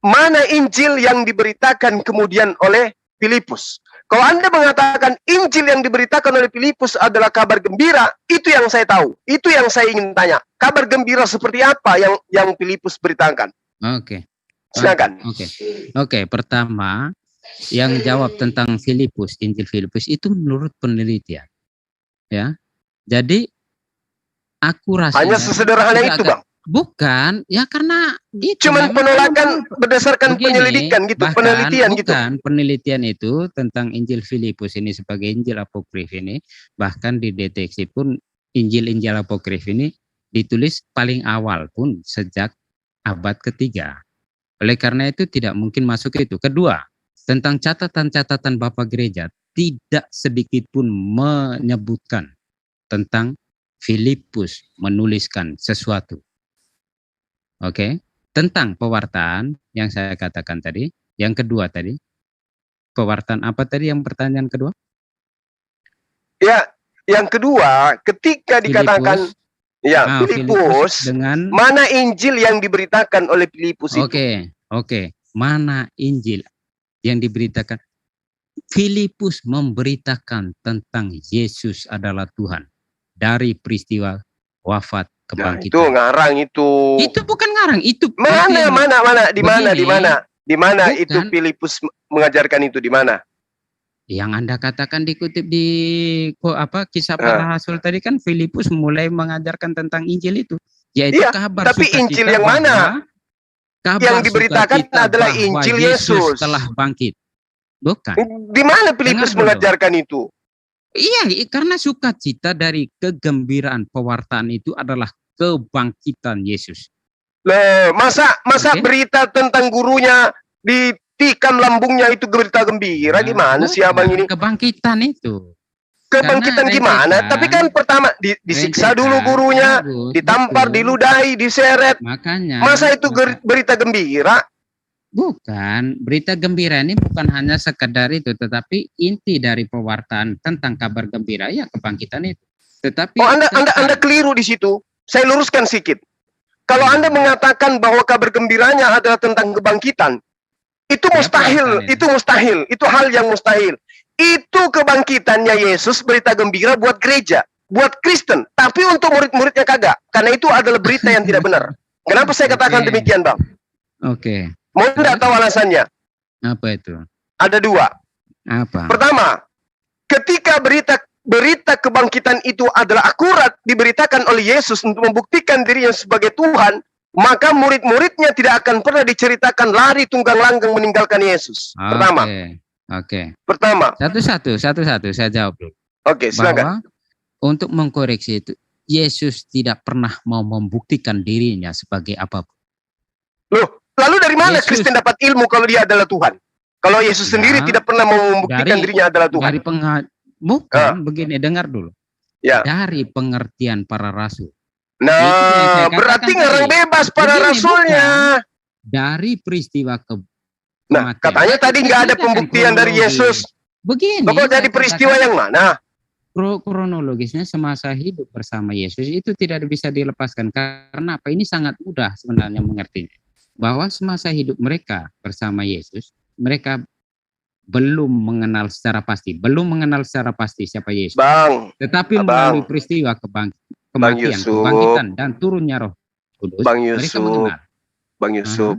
S2: Mana Injil yang diberitakan kemudian oleh Filipus? Kalau Anda mengatakan Injil yang diberitakan oleh Filipus adalah kabar gembira, itu yang saya tahu. Itu yang saya ingin tanya. Kabar gembira seperti apa yang Filipus beritakan?
S1: Oke.
S2: Silakan.
S1: Oke. Pertama, yang jawab tentang Filipus, Injil Filipus itu menurut penelitian. Ya. Jadi akurasinya
S2: hanya sesederhana itu, Bang.
S1: Bukan, ya karena gitu.
S2: Cuman penolakan berdasarkan penyelidikan gitu, penelitian gitu.
S1: Bukan, penelitian itu tentang Injil Filipus ini sebagai Injil apokrif ini, bahkan dideteksi pun Injil-Injil apokrif ini ditulis paling awal pun sejak abad ketiga. Oleh karena itu tidak mungkin masuk itu. Kedua, tentang catatan-catatan Bapak Gereja tidak sedikit pun menyebutkan tentang Filipus menuliskan sesuatu. Oke, tentang pewartaan yang saya katakan tadi, yang kedua tadi, pewartaan apa tadi yang pertanyaan kedua?
S2: Ya, yang kedua, ketika dikatakan Filipus dengan mana Injil yang diberitakan oleh Filipus itu?
S1: Oke, mana Injil yang diberitakan? Filipus memberitakan tentang Yesus adalah Tuhan dari peristiwa wafat kebangkitan.
S2: Itu ngarang itu.
S1: Itu bukan ngarang, itu
S2: mana di mana itu Filipus mengajarkan itu di mana?
S1: Yang Anda katakan dikutip di Kisah Para Rasul tadi kan Filipus mulai mengajarkan tentang Injil itu. Yaitu kabar
S2: tapi Injil yang mana? Yang diberitakan adalah Injil Yesus
S1: telah bangkit. Bukan.
S2: Di mana Filipus mengajarkan itu?
S1: Iya, karena sukacita dari kegembiraan pewartaan itu adalah kebangkitan Yesus.
S2: Masa berita tentang gurunya ditikam lambungnya itu berita gembira, gimana sih abang ini?
S1: Kebangkitan itu.
S2: Kebangkitan gimana? Tapi kan pertama disiksa dulu gurunya, ditampar, diludahi, diseret.
S1: Makanya.
S2: Masa itu berita gembira?
S1: Bukan, berita gembira ini bukan hanya sekedar itu, tetapi inti dari pewartaan tentang kabar gembira ya kebangkitan itu. Tetapi
S2: Anda keliru di situ. Saya luruskan sedikit. Kalau Anda mengatakan bahwa kabar gembiranya adalah tentang kebangkitan, itu mustahil, itu hal yang mustahil. Itu kebangkitannya Yesus berita gembira buat gereja, buat Kristen, tapi untuk murid-muridnya kagak. Karena itu adalah berita yang tidak benar. Kenapa saya katakan demikian, Bang?
S1: Oke.
S2: Mau tidak tahu alasannya?
S1: Apa itu?
S2: Ada dua.
S1: Apa?
S2: Pertama, ketika berita kebangkitan itu adalah akurat diberitakan oleh Yesus untuk membuktikan dirinya sebagai Tuhan, maka murid-muridnya tidak akan pernah diceritakan lari tunggang langgang meninggalkan Yesus. Pertama.
S1: Oke.
S2: Pertama.
S1: Satu-satu saya jawab dulu.
S2: Oke, silakan.
S1: untuk mengkoreksi itu, Yesus tidak pernah mau membuktikan dirinya sebagai apapun.
S2: Loh, lalu dari mana
S1: Yesus,
S2: Kristen dapat ilmu kalau dia adalah Tuhan? Kalau Yesus sendiri tidak pernah mau membuktikan dirinya adalah Tuhan.
S1: Bukan, begini, dengar dulu.
S2: Ya.
S1: Dari pengertian para rasul.
S2: Nah, berarti ngarang bebas para rasulnya.
S1: Dari peristiwa
S2: Nah, katanya tadi nggak ada pembuktian dari Yesus.
S1: Begini.
S2: Bapak jadi peristiwa yang mana?
S1: Kronologisnya semasa hidup bersama Yesus itu tidak bisa dilepaskan. Karena apa? Ini sangat mudah sebenarnya mengertinya. Bahwa semasa hidup mereka bersama Yesus, mereka belum mengenal secara pasti siapa Yesus.
S2: Bang.
S1: Tetapi melalui peristiwa kebangkitan dan turunnya Roh Kudus, mereka mengenal.
S2: Bang Yusuf.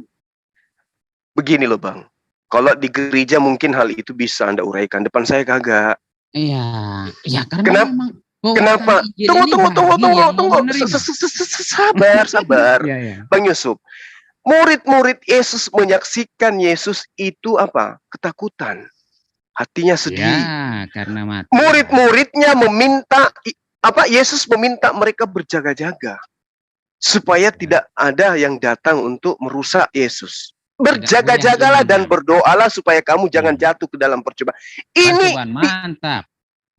S2: Begini loh, Bang. Kalau di gereja mungkin hal itu bisa Anda uraikan, depan saya kagak.
S1: Iya, karena
S2: kenapa? Tunggu. Sabar. Bang Yusuf. Murid-murid Yesus menyaksikan Yesus itu apa? Ketakutan. Hatinya sedih.
S1: Ya, karena mati.
S2: Murid-muridnya meminta Yesus meminta mereka berjaga-jaga supaya tidak ada yang datang untuk merusak Yesus. Berjaga-jagalah dan berdoalah supaya kamu jangan jatuh ke dalam percobaan. Ini
S1: mantap.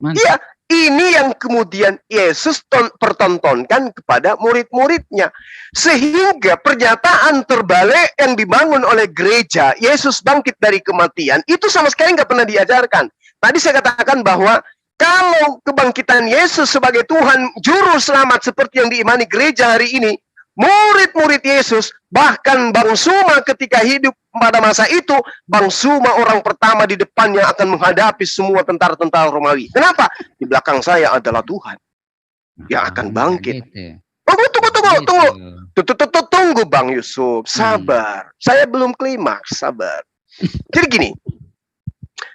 S2: Iya, ini yang kemudian Yesus pertontonkan kepada murid-muridnya. Sehingga pernyataan terbalik yang dibangun oleh gereja, Yesus bangkit dari kematian, itu sama sekali nggak pernah diajarkan. Tadi saya katakan bahwa kalau kebangkitan Yesus sebagai Tuhan Juru Selamat seperti yang diimani gereja hari ini, murid-murid Yesus, bahkan Bang Suma ketika hidup pada masa itu, Bang Suma orang pertama di depannya akan menghadapi semua tentara-tentara Romawi. Kenapa? Di belakang saya adalah Tuhan yang akan bangkit. Tunggu Bang Yusuf, sabar. Saya belum klimaks, sabar. Jadi gini,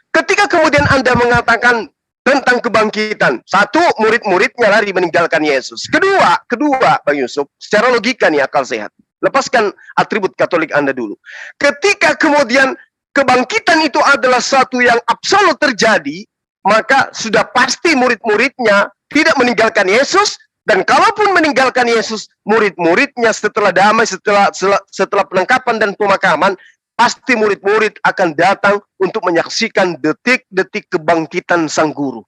S2: ketika kemudian Anda mengatakan tentang kebangkitan, satu, murid-muridnya lari meninggalkan Yesus. Kedua, Bang Yusuf, secara logika nih akal sehat. Lepaskan atribut Katolik Anda dulu. Ketika kemudian kebangkitan itu adalah satu yang absolut terjadi, maka sudah pasti murid-muridnya tidak meninggalkan Yesus, dan kalaupun meninggalkan Yesus, murid-muridnya setelah damai, setelah penangkapan dan pemakaman, pasti murid-murid akan datang untuk menyaksikan detik-detik kebangkitan sang guru.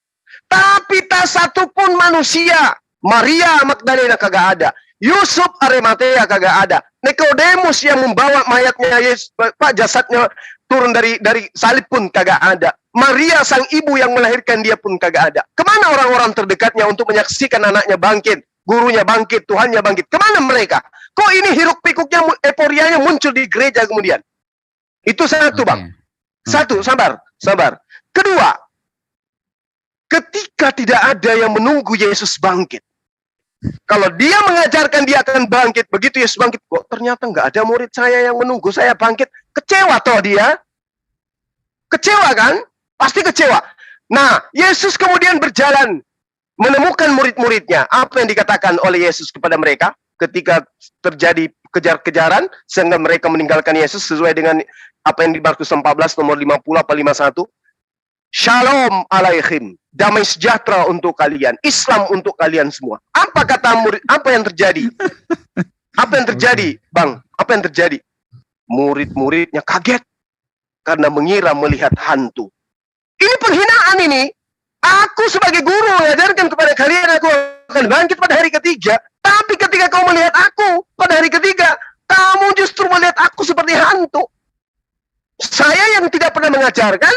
S2: Tapi tak satu pun manusia. Maria Magdalena kagak ada. Yusuf Arimatea kagak ada. Nikodemus yang membawa mayatnya Yesus, jasadnya turun dari salib pun kagak ada. Maria sang ibu yang melahirkan dia pun kagak ada. Kemana orang-orang terdekatnya untuk menyaksikan anaknya bangkit, gurunya bangkit, Tuhannya bangkit? Kemana mereka? Kok ini hiruk pikuknya, euforianya muncul di gereja kemudian? Itu satu, Bang. Satu, sabar. Kedua, ketika tidak ada yang menunggu Yesus bangkit. Kalau dia mengajarkan dia akan bangkit, begitu Yesus bangkit, kok ternyata nggak ada murid saya yang menunggu saya bangkit. Kecewa toh dia. Kecewa kan? Pasti kecewa. Nah, Yesus kemudian berjalan menemukan murid-muridnya. Apa yang dikatakan oleh Yesus kepada mereka ketika terjadi kejar-kejaran sehingga mereka meninggalkan Yesus sesuai dengan apa yang di Markus 14 nomor 50 apa 51. Shalom alaikum, damai sejahtera untuk kalian, Islam untuk kalian semua. Apa kata murid? Apa yang terjadi? Apa yang terjadi, Bang? Apa yang terjadi? Murid-muridnya kaget karena mengira melihat hantu. Ini penghinaan ini. Aku sebagai guru mengajarkan kepada kalian aku akan bangkit pada hari ketiga. Tapi ketika kau melihat aku pada hari ketiga, kamu justru melihat aku seperti hantu. Saya yang tidak pernah mengajarkan,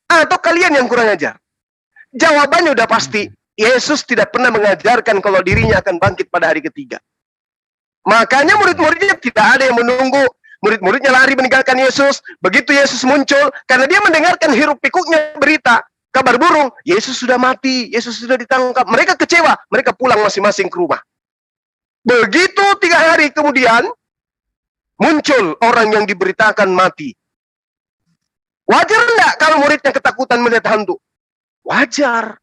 S2: atau kalian yang kurang ajar? Jawabannya udah pasti. Yesus tidak pernah mengajarkan kalau dirinya akan bangkit pada hari ketiga. Makanya murid-muridnya tidak ada yang menunggu. Murid-muridnya lari meninggalkan Yesus. Begitu Yesus muncul, karena dia mendengarkan hiruk pikuknya berita, kabar burung, Yesus sudah mati, Yesus sudah ditangkap. Mereka kecewa, mereka pulang masing-masing ke rumah. Begitu 3 hari kemudian, muncul orang yang diberitakan mati. Wajar enggak kalau muridnya ketakutan melihat hantu? Wajar.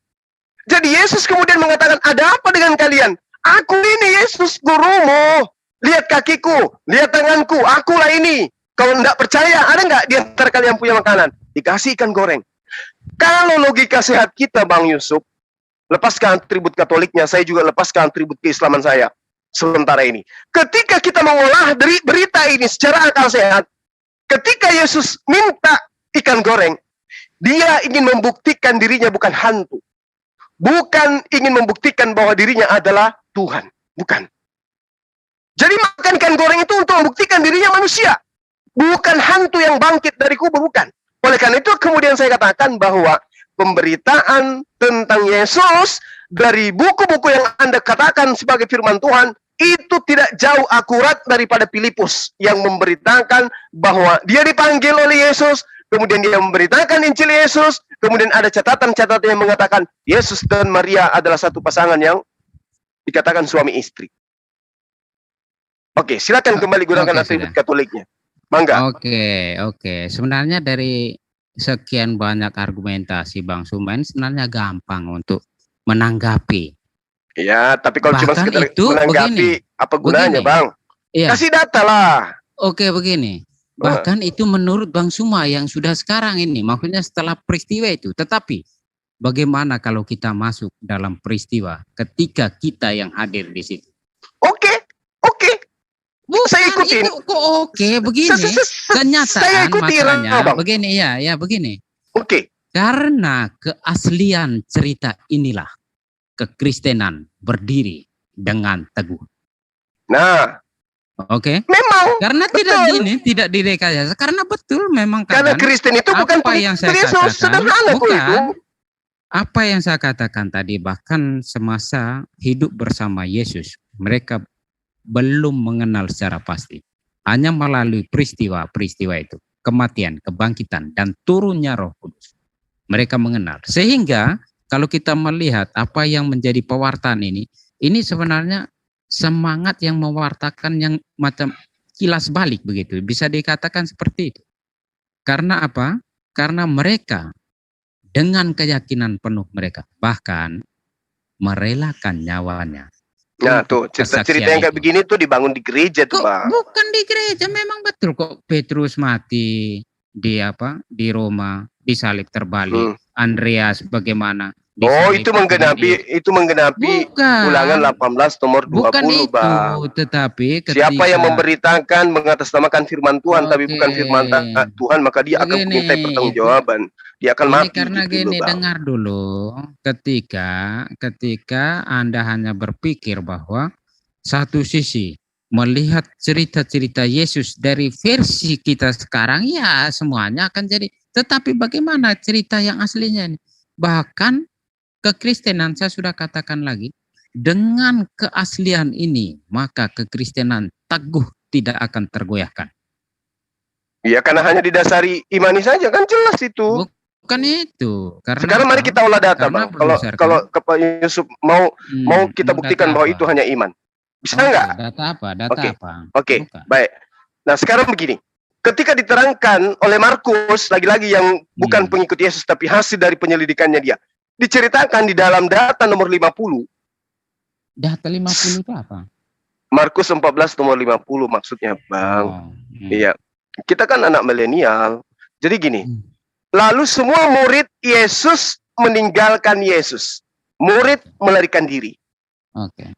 S2: Jadi Yesus kemudian mengatakan, ada apa dengan kalian? Aku ini Yesus gurumu. Lihat kakiku, lihat tanganku, akulah ini. Kalau enggak percaya, ada enggak di antara kalian punya makanan? Dikasih ikan goreng. Kalau logika sehat kita, Bang Yusuf, lepaskan atribut Katoliknya, saya juga lepaskan atribut keislaman saya sementara ini. Ketika kita mengolah dari berita ini secara akal sehat, ketika Yesus minta ikan goreng, dia ingin membuktikan dirinya bukan hantu. Bukan ingin membuktikan bahwa dirinya adalah Tuhan. Bukan. Jadi makan ikan goreng itu untuk membuktikan dirinya manusia. Bukan hantu yang bangkit dari kubur, bukan. Oleh karena itu kemudian saya katakan bahwa pemberitaan tentang Yesus dari buku-buku yang Anda katakan sebagai firman Tuhan itu tidak jauh akurat daripada Filipus yang memberitakan bahwa dia dipanggil oleh Yesus, kemudian dia memberitakan Injil Yesus, kemudian ada catatan-catatan yang mengatakan Yesus dan Maria adalah satu pasangan yang dikatakan suami istri. Oke, silakan kembali gunakan atribut Katoliknya. Mangga.
S1: Oke. Sebenarnya dari sekian banyak argumentasi Bang Sumen sebenarnya gampang untuk menanggapi.
S2: Ya, tapi kalau cuma sekedar menanggapi, apa gunanya, Bang?
S1: Iya.
S2: Kasih data lah.
S1: Oke, begini. Bahkan itu menurut Bang Suma yang sudah sekarang ini, maksudnya setelah peristiwa itu. Tetapi bagaimana kalau kita masuk dalam peristiwa ketika kita yang hadir di situ?
S2: Oke. Saya ikutin.
S1: Begini. Kenyataan
S2: saya ikutin,
S1: masalahnya begini ya, begini.
S2: Oke.
S1: Karena keaslian cerita inilah kekristenan berdiri dengan teguh.
S2: Nah,
S1: oke.
S2: Memang.
S1: Karena tidak direkayasa. Karena betul memang
S2: karena Kristen itu bukan
S1: apa yang saya katakan. Bukan. Apa yang saya katakan tadi, bahkan semasa hidup bersama Yesus, mereka belum mengenal secara pasti. Hanya melalui peristiwa-peristiwa itu, kematian, kebangkitan, dan turunnya Roh Kudus, mereka mengenal. Sehingga kalau kita melihat apa yang menjadi pewartaan ini sebenarnya semangat yang mewartakan yang macam kilas balik begitu. Bisa dikatakan seperti itu. Karena apa? Karena mereka dengan keyakinan penuh mereka bahkan merelakan nyawanya.
S2: Nah tuh cerita yang kayak begini tuh dibangun di gereja tuh, Bang.
S1: Bukan di gereja, memang betul kok. Petrus mati di Roma, disalib terbalik. Andreas bagaimana?
S2: Itu menggenapi Ulangan 18 nomor 20,
S1: bukan itu,
S2: Bang.
S1: Tetapi
S2: siapa yang memberitakan mengatasnamakan firman Tuhan tapi bukan firman Tuhan, maka dia akan dimintai pertanggungjawaban. Dia akan mati.
S1: Karena
S2: gitu
S1: gini, dengar dulu. Ketika Anda hanya berpikir bahwa satu sisi melihat cerita-cerita Yesus dari versi kita sekarang, ya semuanya akan jadi. Tetapi bagaimana cerita yang aslinya ini? Bahkan kekristenan, saya sudah katakan lagi, dengan keaslian ini, maka kekristenan teguh tidak akan tergoyahkan.
S2: Ya, karena hanya didasari imani saja, kan jelas itu.
S1: Bukan itu. Karena
S2: sekarang mari kita olah data, Bang. Kalau Pak Yusuf mau kita buktikan bahwa itu hanya iman. Bisa nggak?
S1: Data apa?
S2: Oke, baik. Nah, sekarang begini. Ketika diterangkan oleh Markus, lagi-lagi yang bukan pengikut Yesus, tapi hasil dari penyelidikannya dia. Diceritakan di dalam data nomor 50.
S1: Data 50 itu apa?
S2: Markus 14 nomor 50 maksudnya, Bang. Iya. Kita kan anak milenial. Jadi gini. Lalu semua murid Yesus meninggalkan Yesus. Murid melarikan diri. Oke?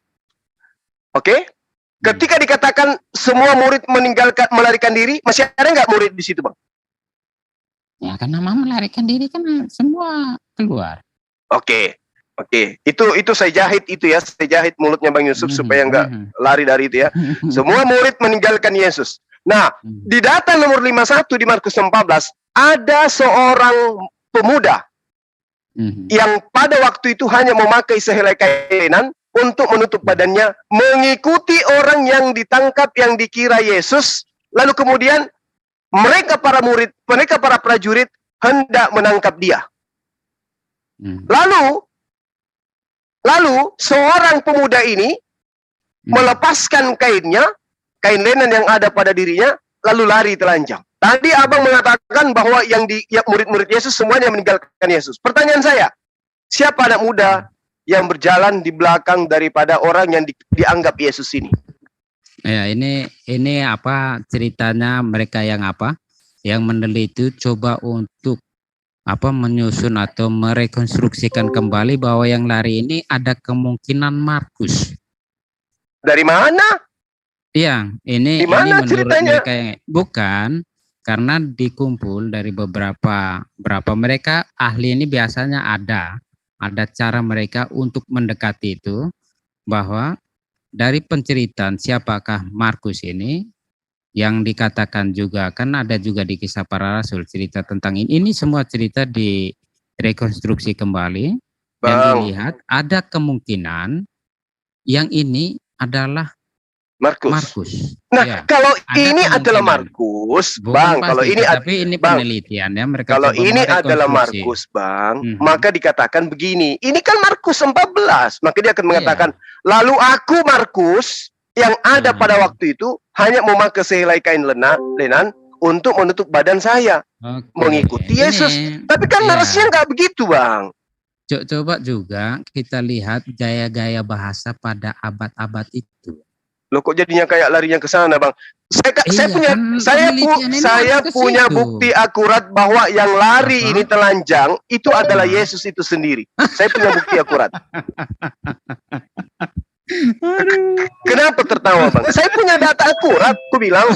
S2: Ketika dikatakan semua murid melarikan diri, masih ada nggak murid di situ, Bang?
S1: Ya, karena melarikan diri kan semua keluar. Oke.
S2: Itu saya jahit itu ya, saya jahit mulutnya Bang Yusuf supaya nggak lari dari itu ya. Semua murid meninggalkan Yesus. Nah, di data nomor 51 di Markus 14 ada seorang pemuda yang pada waktu itu hanya memakai sehelai kainan untuk menutup badannya, mengikuti orang yang ditangkap yang dikira Yesus. Lalu kemudian mereka para prajurit hendak menangkap dia. Lalu seorang pemuda ini melepaskan kainnya, kain lenan yang ada pada dirinya, lalu lari telanjang. Tadi Abang mengatakan bahwa yang murid-murid Yesus semuanya meninggalkan Yesus. Pertanyaan saya, siapa anak muda yang berjalan di belakang daripada orang yang dianggap Yesus ini?
S1: Ya, ini apa ceritanya mereka yang meneliti itu coba untuk menyusun atau merekonstruksikan kembali bahwa yang lari ini ada kemungkinan Markus.
S2: Dari mana?
S1: Iya, ini menurut
S2: ceritanya?
S1: mereka bukan, karena dikumpul dari beberapa mereka ahli ini biasanya ada cara mereka untuk mendekati itu, bahwa dari penceritaan siapakah Markus ini, yang dikatakan juga kan ada juga di Kisah Para Rasul cerita tentang ini. Ini semua cerita direkonstruksi kembali. Bang, yang dilihat ada kemungkinan yang ini adalah Markus.
S2: Nah, ya, kalau ini adalah Markus, Bang, kalau ini
S1: tapi ini penelitian ya, mereka
S2: kalau ini adalah Markus, Bang, maka dikatakan begini. Ini kan Markus 14, maka dia akan mengatakan, lalu aku Markus yang ada pada waktu itu hanya memakai sehelai kain lenan untuk menutup badan saya, mengikuti Yesus. Tapi kan narasinya nggak begitu, Bang.
S1: Coba juga kita lihat gaya-gaya bahasa pada abad-abad itu.
S2: Loh, kok jadinya kayak larinya ke sana, Bang? Saya punya bukti akurat bahwa yang lari ini telanjang itu adalah Yesus itu sendiri. Saya punya bukti akurat. Kenapa tertawa, Bang? Saya punya data akurat, aku bilang.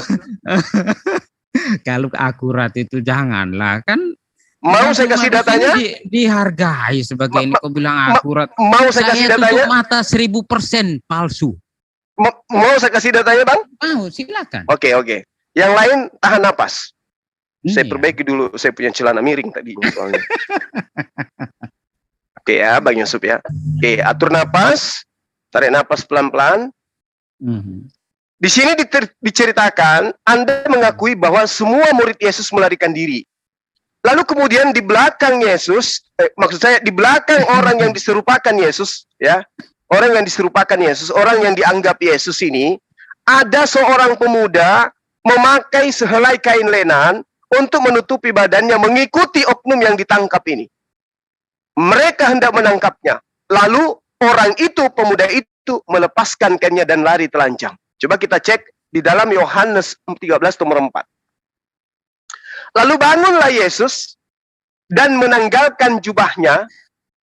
S1: Kalau akurat itu janganlah, kan.
S2: Mau saya kasih datanya?
S1: Dihargai sebagai ini, kau bilang akurat.
S2: Mau saya kasih datanya?
S1: Mata 1000% palsu.
S2: Mau saya kasih datanya, Bang?
S1: Mau, silakan.
S2: Oke. Yang lain tahan napas. Saya perbaiki dulu, saya punya celana miring tadi soalnya. Oke ya, Bang Yusuf ya. Oke, atur napas. Tarik napas pelan-pelan. Di sini diceritakan, Anda mengakui bahwa semua murid Yesus melarikan diri. Lalu kemudian di belakang Yesus, maksud saya di belakang orang yang diserupakan Yesus, ya, orang yang diserupakan Yesus, orang yang dianggap Yesus ini, ada seorang pemuda memakai sehelai kain lenan untuk menutupi badannya, mengikuti oknum yang ditangkap ini. Mereka hendak menangkapnya. Lalu orang itu, pemuda itu melepaskan kainnya dan lari telanjang. Coba kita cek di dalam Yohanes 13 nomor 4. Lalu bangunlah Yesus dan menanggalkan jubahnya.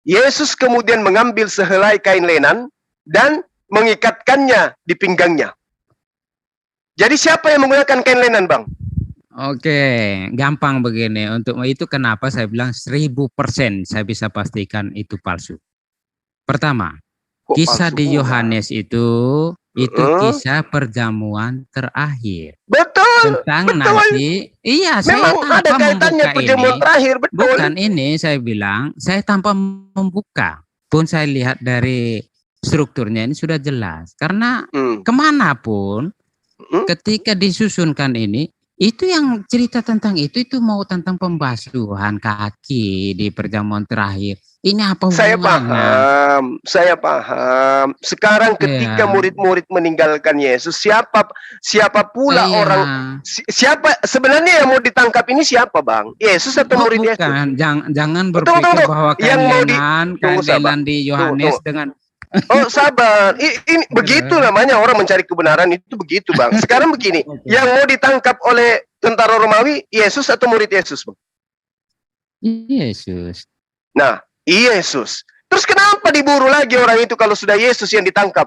S2: Yesus kemudian mengambil sehelai kain lenan dan mengikatkannya di pinggangnya. Jadi siapa yang menggunakan kain lenan, Bang?
S1: Oke, gampang begini. Untuk itu kenapa saya bilang 1000% saya bisa pastikan itu palsu. Pertama, kisah di Yohanes itu kisah perjamuan terakhir.
S2: Betul.
S1: Tentang nanti, iya,
S2: memang
S1: saya
S2: ada kaitannya perjamuan terakhir, betul.
S1: Bukan ini saya bilang, saya tanpa membuka pun saya lihat dari strukturnya ini sudah jelas. Karena kemanapun ketika disusunkan ini, itu yang cerita tentang itu mau tentang pembasuhan kaki di perjamuan terakhir. Ini apa hubungannya?
S2: Saya paham. Sekarang ketika murid-murid meninggalkan Yesus, siapa pula orang? Siapa sebenarnya yang mau ditangkap ini siapa, Bang? Yesus atau murid Yesus?
S1: Jangan berpikir bahwa kain lenan di Yohanes dengan.
S2: Oh, sabar. Ini begitu namanya orang mencari kebenaran itu begitu, Bang. Sekarang begini, yang mau ditangkap oleh tentara Romawi, Yesus atau murid Yesus, Bang?
S1: Yesus.
S2: Nah, Yesus. Terus kenapa diburu lagi orang itu kalau sudah Yesus yang ditangkap?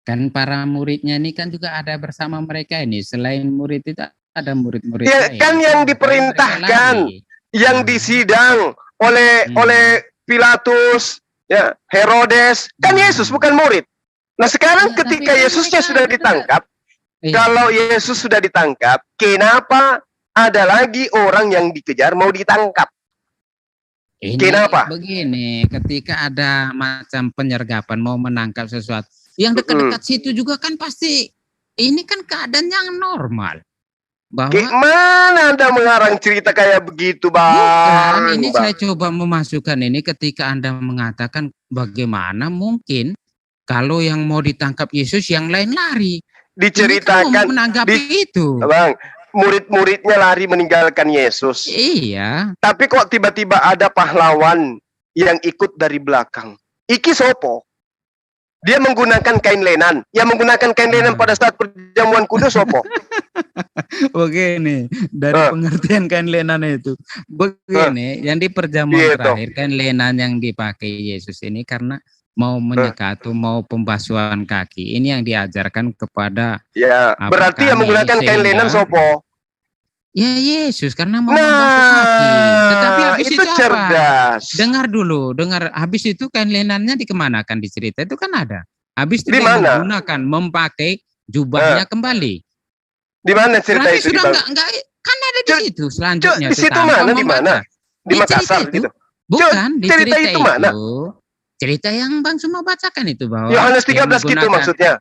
S1: Kan para muridnya ini kan juga ada bersama mereka ini. Selain murid itu ada murid-murid
S2: lain. Kan yang diperintahkan, yang disidang oleh Pilatus, ya, Herodes, kan Yesus bukan murid. Nah sekarang ketika Yesusnya sudah ditangkap, kalau Yesus sudah ditangkap, kenapa ada lagi orang yang dikejar mau ditangkap? Kenapa?
S1: Begini, ketika ada macam penyergapan mau menangkap sesuatu, yang dekat-dekat situ juga kan pasti ini kan keadaan yang normal.
S2: Mana Anda mengarang cerita kayak begitu, Bang?
S1: Bukan, ini Bang. Saya coba memasukkan ini ketika Anda mengatakan bagaimana mungkin kalau yang mau ditangkap Yesus yang lain lari.
S2: Diceritakan
S1: menanggapi itu.
S2: Bang, murid-muridnya lari meninggalkan Yesus.
S1: Iya.
S2: Tapi kok tiba-tiba ada pahlawan yang ikut dari belakang. Iki sopo? Dia menggunakan kain lenan. Yang menggunakan kain lenan pada saat perjamuan kudus sopo?
S1: Begini, dari pengertian kain lenan itu. Begini, yang di perjamuan terakhir kain lenan yang dipakai Yesus ini karena mau menyekat atau mau pembasuhan kaki. Ini yang diajarkan kepada
S2: berarti yang menggunakan kain lenan sopo?
S1: Ya Yesus, karena mau membasuh kaki. Tetapi habis
S2: itu cerdas.
S1: Apa? Dengar dulu, habis itu kain lenannya dikemanakan di cerita itu kan ada. Habis itu menggunakan memakai jubahnya kembali.
S2: Di mana cerita itu?
S1: Sudah enggak kan ada di situ selanjutnya.
S2: Di situ mana? Di mana? Di Makassar
S1: itu. Bukan di cerita itu mana? Cerita yang Bang Suma bacakan itu bahwa
S2: Yohanes 13 gitu maksudnya.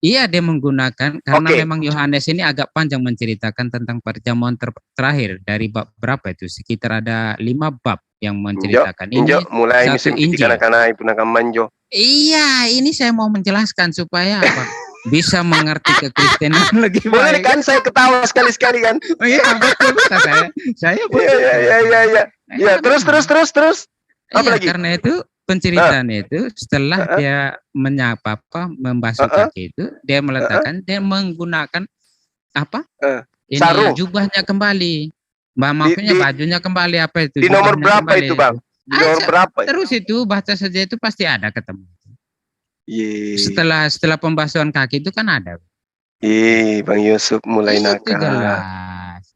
S1: Iya, dia menggunakan karena memang Yohanes ini agak panjang menceritakan tentang perjamuan terakhir dari bab berapa itu, sekitar ada 5 bab yang menceritakan ini.
S2: Mulai satu Injil. Iya,
S1: ini saya mau menjelaskan supaya apa? Bisa mengerti kekristenan lebih baik.
S2: Boleh kan saya ketawa sekali-sekali kan?
S1: Oh iya, betul saya
S2: Iya, terus. Apalagi?
S1: Karena itu penceritaan itu setelah dia membasuh kaki itu, dia meletakkan, dia menggunakan apa?
S2: Sarung.
S1: Jubahnya kembali. Maksudnya bajunya kembali apa itu?
S2: Di nomor berapa itu, Bang? Di nomor berapa?
S1: Terus itu baca saja itu pasti ada ketemu. Setelah pembasuhan kaki itu kan ada.
S2: Bang Yusuf mulai nakal.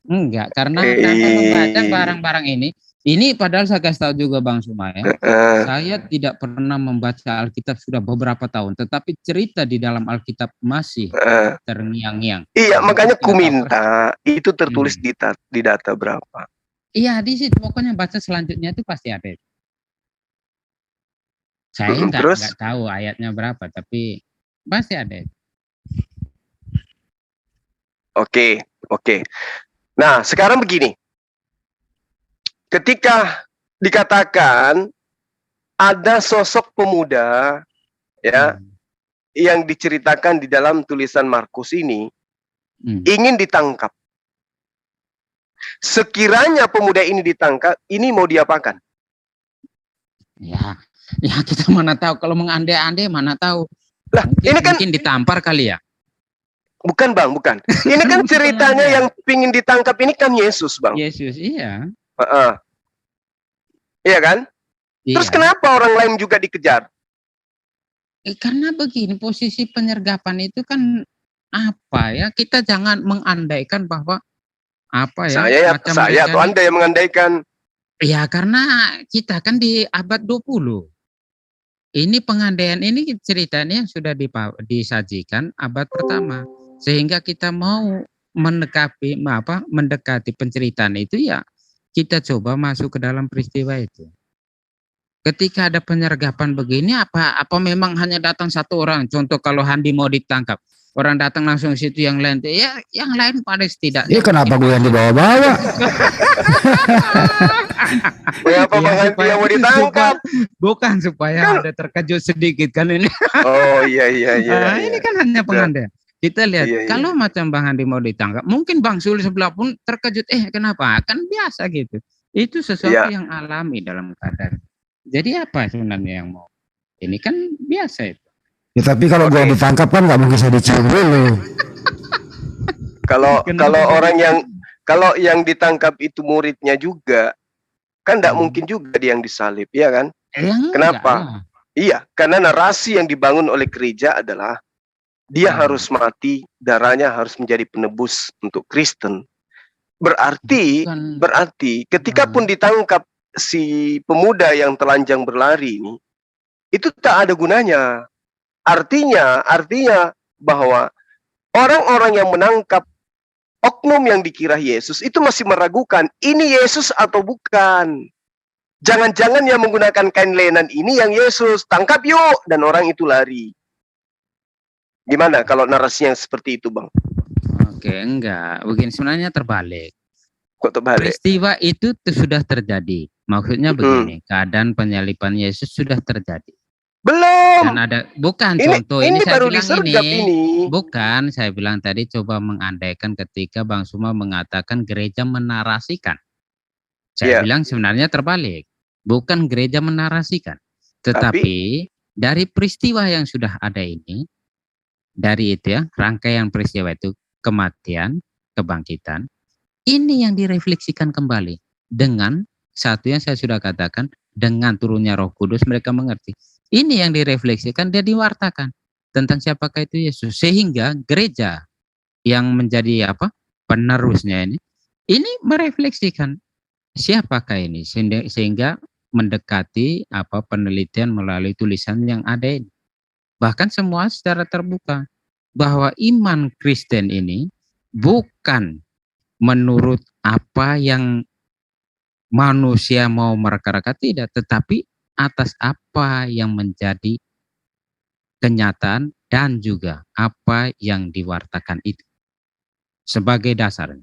S1: Enggak, karena tanpa membaca barang-barang ini padahal saya kasih tahu juga Bang Suma ya. Saya tidak pernah membaca Alkitab sudah beberapa tahun, tetapi cerita di dalam Alkitab masih terngiang-ngiang.
S2: Iya, makanya ku minta itu tertulis di data berapa.
S1: Iya, di situ pokoknya baca selanjutnya itu pasti ada. Saya enggak tahu ayatnya berapa, tapi pasti ada.
S2: Oke. Nah, sekarang begini. Ketika dikatakan ada sosok pemuda yang diceritakan di dalam tulisan Markus ini ingin ditangkap. Sekiranya pemuda ini ditangkap, ini mau diapakan?
S1: Ya kita mana tahu, kalau mengandai-andai mana tahu.
S2: Lah,
S1: mungkin ditampar kali ya.
S2: Bukan Bang, bukan. Ini kan ceritanya yang pingin ditangkap ini kan Yesus Bang.
S1: Yesus, iya.
S2: Iya kan? Iya. Terus kenapa orang lain juga dikejar?
S1: Karena begini, posisi penyergapan itu kan apa ya? Kita jangan mengandaikan bahwa apa ya?
S2: Saya atau Anda yang mengandaikan.
S1: Ya karena kita kan di abad 20. Ini pengandaian ini ceritanya yang sudah disajikan abad pertama. Sehingga kita mau mendekati penceritaan itu ya kita coba masuk ke dalam peristiwa itu. Ketika ada penyergapan begini, apa memang hanya datang satu orang? Contoh kalau Handi mau ditangkap, orang datang langsung ke situ, yang lain, ya yang lain pada setidaknya.
S3: Iya, kenapa gue yang dibawa-bawa?
S2: Kenapa Bang Handi yang mau ditangkap?
S1: Bukan supaya ada terkejut sedikit kan ini.
S2: Oh iya.
S1: Ini kan hanya pengandaian. Kita lihat, kalau macam Bang Handi mau ditangkap, mungkin Bang Sul sebelah pun terkejut, kenapa? Kan biasa gitu. Itu sesuatu yang alami dalam keadaan. Jadi apa sebenarnya yang mau? Ini kan biasa itu.
S3: Ya tapi kalau gua ditangkap kan nggak mungkin saya dicium dulu.
S2: kalau yang ditangkap itu muridnya juga, kan nggak mungkin juga dia yang disalib, ya kan? Kenapa? Iya, karena narasi yang dibangun oleh gereja adalah dia harus mati, darahnya harus menjadi penebus untuk Kristen. Berarti ketika pun ditangkap si pemuda yang telanjang berlari ini, itu tak ada gunanya. Artinya bahwa orang-orang yang menangkap oknum yang dikira Yesus itu masih meragukan, ini Yesus atau bukan. Jangan-jangan yang menggunakan kain lenan ini yang Yesus, tangkap yuk, dan orang itu lari. Gimana kalau narasinya seperti itu, Bang?
S1: Oke, enggak. Begini, sebenarnya terbalik.
S2: Kok terbalik?
S1: Peristiwa itu sudah terjadi. Maksudnya begini, keadaan penyaliban Yesus sudah terjadi.
S2: Belum.
S1: Dan ada contoh ini saya
S2: baru
S1: bilang
S2: ini.
S1: Bukan, saya bilang tadi coba mengandaikan ketika Bang Suma mengatakan gereja menarasikan. Saya bilang sebenarnya terbalik. Bukan gereja menarasikan. Tetapi dari peristiwa yang sudah ada ini, dari itu rangkaian peristiwa itu, kematian, kebangkitan, ini yang direfleksikan kembali dengan satu yang saya sudah katakan, dengan turunnya Roh Kudus mereka mengerti. Ini yang direfleksikan, dia diwartakan tentang siapakah itu Yesus, sehingga gereja yang menjadi penerusnya ini merefleksikan siapakah ini, sehingga mendekati penelitian melalui tulisan yang ada ini. Bahkan semua secara terbuka bahwa iman Kristen ini bukan menurut apa yang manusia mau mereka-reka, tidak, tetapi atas apa yang menjadi kenyataan dan juga apa yang diwartakan itu sebagai dasar.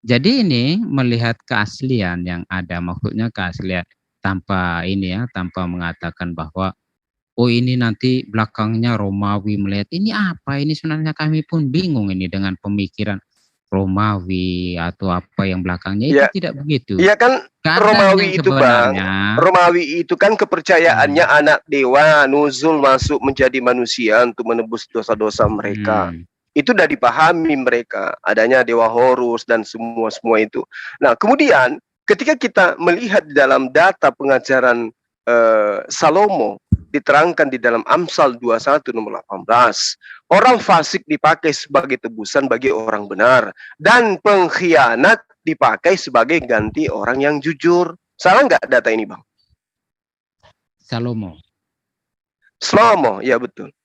S1: Jadi ini melihat keaslian yang ada, maksudnya keaslian tanpa tanpa mengatakan bahwa oh ini nanti belakangnya Romawi melihat ini apa, ini sebenarnya kami pun bingung ini dengan pemikiran Romawi atau apa yang belakangnya itu tidak begitu.
S2: Iya kan, Romawi itu Bang, Romawi itu kan kepercayaannya anak dewa nuzul masuk menjadi manusia untuk menebus dosa-dosa mereka. Itu udah dipahami mereka, adanya Dewa Horus dan semua itu. Nah, kemudian ketika kita melihat di dalam data pengajaran Salomo, diterangkan di dalam Amsal 21 nomor 18, orang fasik dipakai sebagai tebusan bagi orang benar, dan pengkhianat dipakai sebagai ganti orang yang jujur. Salah nggak data ini, Bang?
S1: Salomo,
S2: ya betul.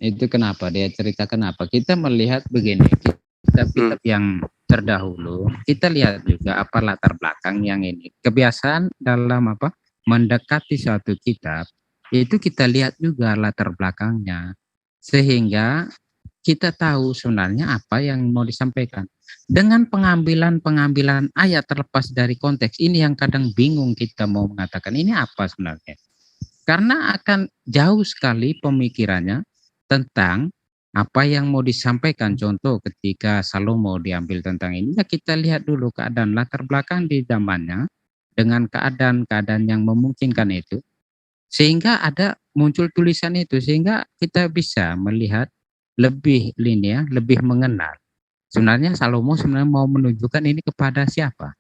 S1: Itu kenapa dia cerita kenapa? Kita melihat begini, kitab-kitab yang terdahulu, kita lihat juga apa latar belakang yang ini. Kebiasaan dalam mendekati suatu kitab, itu kita lihat juga latar belakangnya. Sehingga kita tahu sebenarnya apa yang mau disampaikan. Dengan pengambilan ayat terlepas dari konteks, ini yang kadang bingung kita mau mengatakan ini apa sebenarnya. Karena akan jauh sekali pemikirannya tentang apa yang mau disampaikan. Contoh ketika Salomo diambil tentang ini, ya kita lihat dulu keadaan latar belakang di zamannya dengan keadaan-keadaan yang memungkinkan itu, sehingga ada muncul tulisan itu, sehingga kita bisa melihat lebih linear, lebih mengenal. Sebenarnya Salomo sebenarnya mau menunjukkan ini kepada siapa?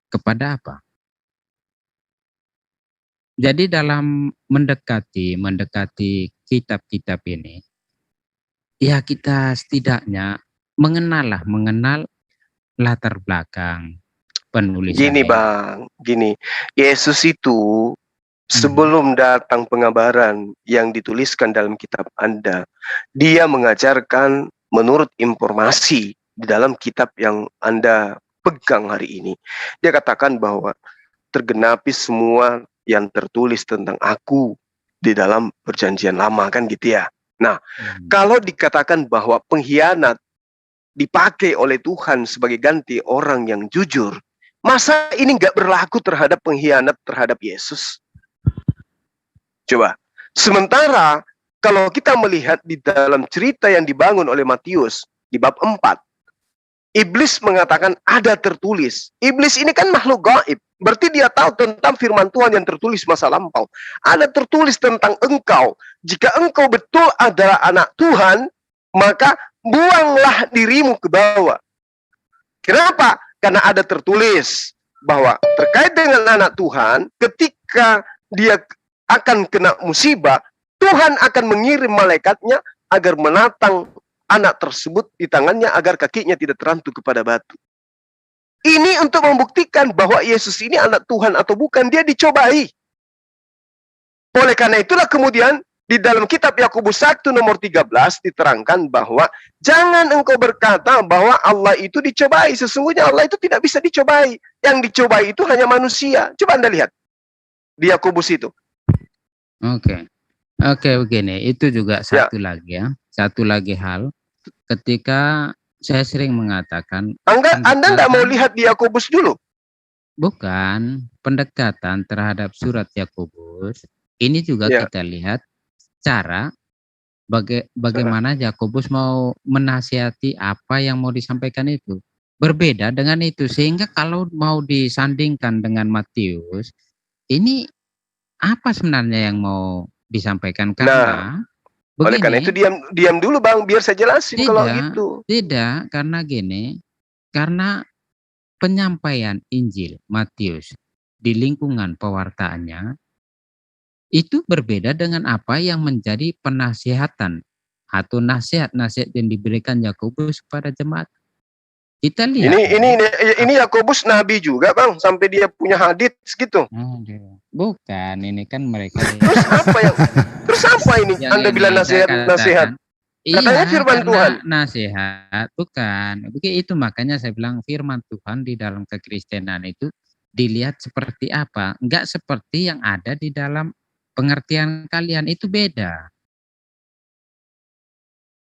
S1: Kepada apa? Jadi dalam mendekati kitab-kitab ini, ya kita setidaknya mengenal latar belakang penulisan.
S2: Gini Bang, Yesus itu sebelum datang pengabaran yang dituliskan dalam kitab Anda, dia mengajarkan menurut informasi di dalam kitab yang Anda pegang hari ini. Dia katakan bahwa tergenapi semua yang tertulis tentang aku di dalam perjanjian lama, kan gitu ya. Nah, kalau dikatakan bahwa pengkhianat dipakai oleh Tuhan sebagai ganti orang yang jujur, masa ini nggak berlaku terhadap pengkhianat terhadap Yesus? Coba. Sementara kalau kita melihat di dalam cerita yang dibangun oleh Matius di bab 4, Iblis mengatakan ada tertulis. Iblis ini kan makhluk gaib. Berarti dia tahu tentang firman Tuhan yang tertulis masa lampau. Ada tertulis tentang engkau. Jika engkau betul adalah anak Tuhan, maka buanglah dirimu ke bawah. Kenapa? Karena ada tertulis bahwa terkait dengan anak Tuhan, ketika dia akan kena musibah, Tuhan akan mengirim malaikatnya agar menatang anak tersebut di tangannya agar kakinya tidak terantuk kepada batu. Ini untuk membuktikan bahwa Yesus ini anak Tuhan atau bukan, dia dicobai. Oleh karena itulah kemudian di dalam kitab Yakobus 1 nomor 13 diterangkan bahwa jangan engkau berkata bahwa Allah itu dicobai. Sesungguhnya Allah itu tidak bisa dicobai. Yang dicobai itu hanya manusia. Coba Anda lihat di Yakobus itu.
S1: Oke, begini. Itu juga satu lagi ya. Satu lagi hal. Ketika saya sering mengatakan,
S2: Anda tidak mau lihat di Yakobus dulu?
S1: Bukan, pendekatan terhadap surat Yakobus ini juga kita lihat cara bagaimana Yakobus mau menasihati apa yang mau disampaikan itu. Berbeda dengan itu, sehingga kalau mau disandingkan dengan Matius, ini apa sebenarnya yang mau disampaikan? Karena
S2: Oleh karena itu diam dulu Bang, biar saya jelasin kalau gitu.
S1: Tidak, karena gini, karena penyampaian Injil Matius di lingkungan pewartaannya itu berbeda dengan apa yang menjadi penasihatan atau nasihat-nasihat yang diberikan Yakobus kepada jemaat. Kita lihat.
S2: Ini Yakobus nabi juga Bang, sampai dia punya hadits gitu.
S1: Bukan, ini kan mereka.
S2: Terus apa ini? Anda bilang nasihat? Katanya firman Tuhan.
S1: Nasihat, bukan. Begitu makanya saya bilang firman Tuhan di dalam kekristenan itu dilihat seperti apa, enggak seperti yang ada di dalam pengertian kalian, itu beda.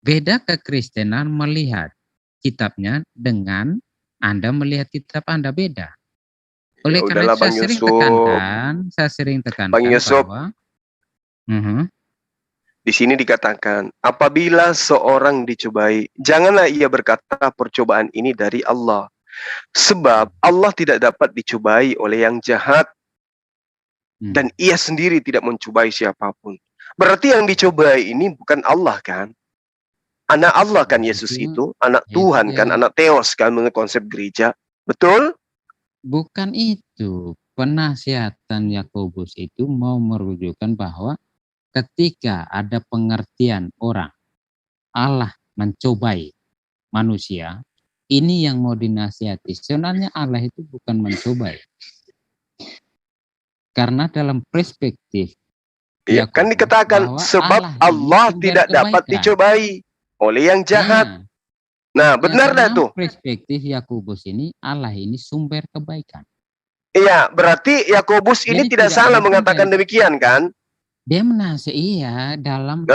S1: Beda kekristenan melihat kitabnya dengan Anda melihat kitab Anda, beda. Oleh karena itu saya sering tekankan
S2: Bang Yusuf,
S1: bahwa
S2: di sini dikatakan, apabila seorang dicobai, janganlah ia berkata percobaan ini dari Allah. Sebab Allah tidak dapat dicobai oleh yang jahat. Dan ia sendiri tidak mencobai siapapun. Berarti yang dicobai ini bukan Allah kan? Anak Allah kan Yesus itu, anak Tuhan kan, anak Theos kan menurut konsep gereja. Betul?
S1: Bukan itu. Penasihatan Yakobus itu mau merujukkan bahwa ketika ada pengertian orang, Allah mencobai manusia, ini yang mau dinasihati. Sebenarnya Allah itu bukan mencobai. Karena dalam perspektif
S2: ya kan dikatakan sebab Allah tidak dapat dicobai oleh yang jahat. Nah, benar dah tuh.
S1: Perspektif Yakobus ini, Allah ini sumber kebaikan.
S2: Iya, berarti Yakobus ini tidak salah mengatakan demikian kan?
S1: Dia menasihati dalam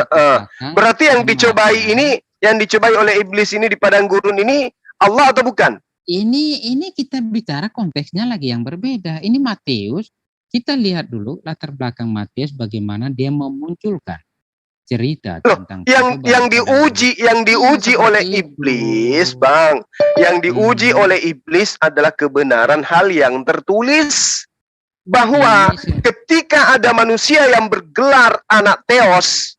S2: berarti yang dicobai ini, yang dicobai oleh iblis ini di padang gurun ini Allah atau bukan?
S1: Ini kita bicara konteksnya lagi yang berbeda. Ini Matius. Kita lihat dulu latar belakang Matius bagaimana dia memunculkan cerita tentang
S2: yang diuji oleh iblis, Bang. Yang diuji oleh iblis adalah kebenaran hal yang tertulis bahwa ketika ada manusia yang bergelar anak Theos,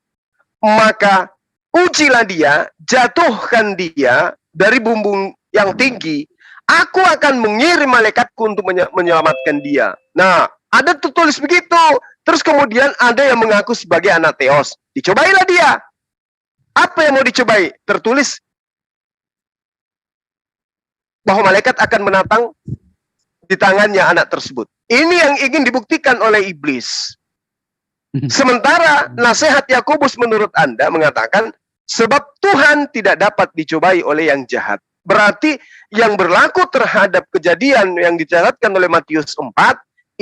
S2: maka ujilah dia, jatuhkan dia dari bumbung yang tinggi. Aku akan mengirim malaikatku untuk menyelamatkan dia. Nah, ada tertulis begitu. Terus kemudian ada yang mengaku sebagai anak Theos. Dicobailah dia. Apa yang mau dicobai? Tertulis bahwa malaikat akan menatang di tangannya anak tersebut. Ini yang ingin dibuktikan oleh iblis. Sementara nasihat Yakobus menurut Anda mengatakan sebab Tuhan tidak dapat dicobai oleh yang jahat. Berarti yang berlaku terhadap kejadian yang dicatatkan oleh Matius 4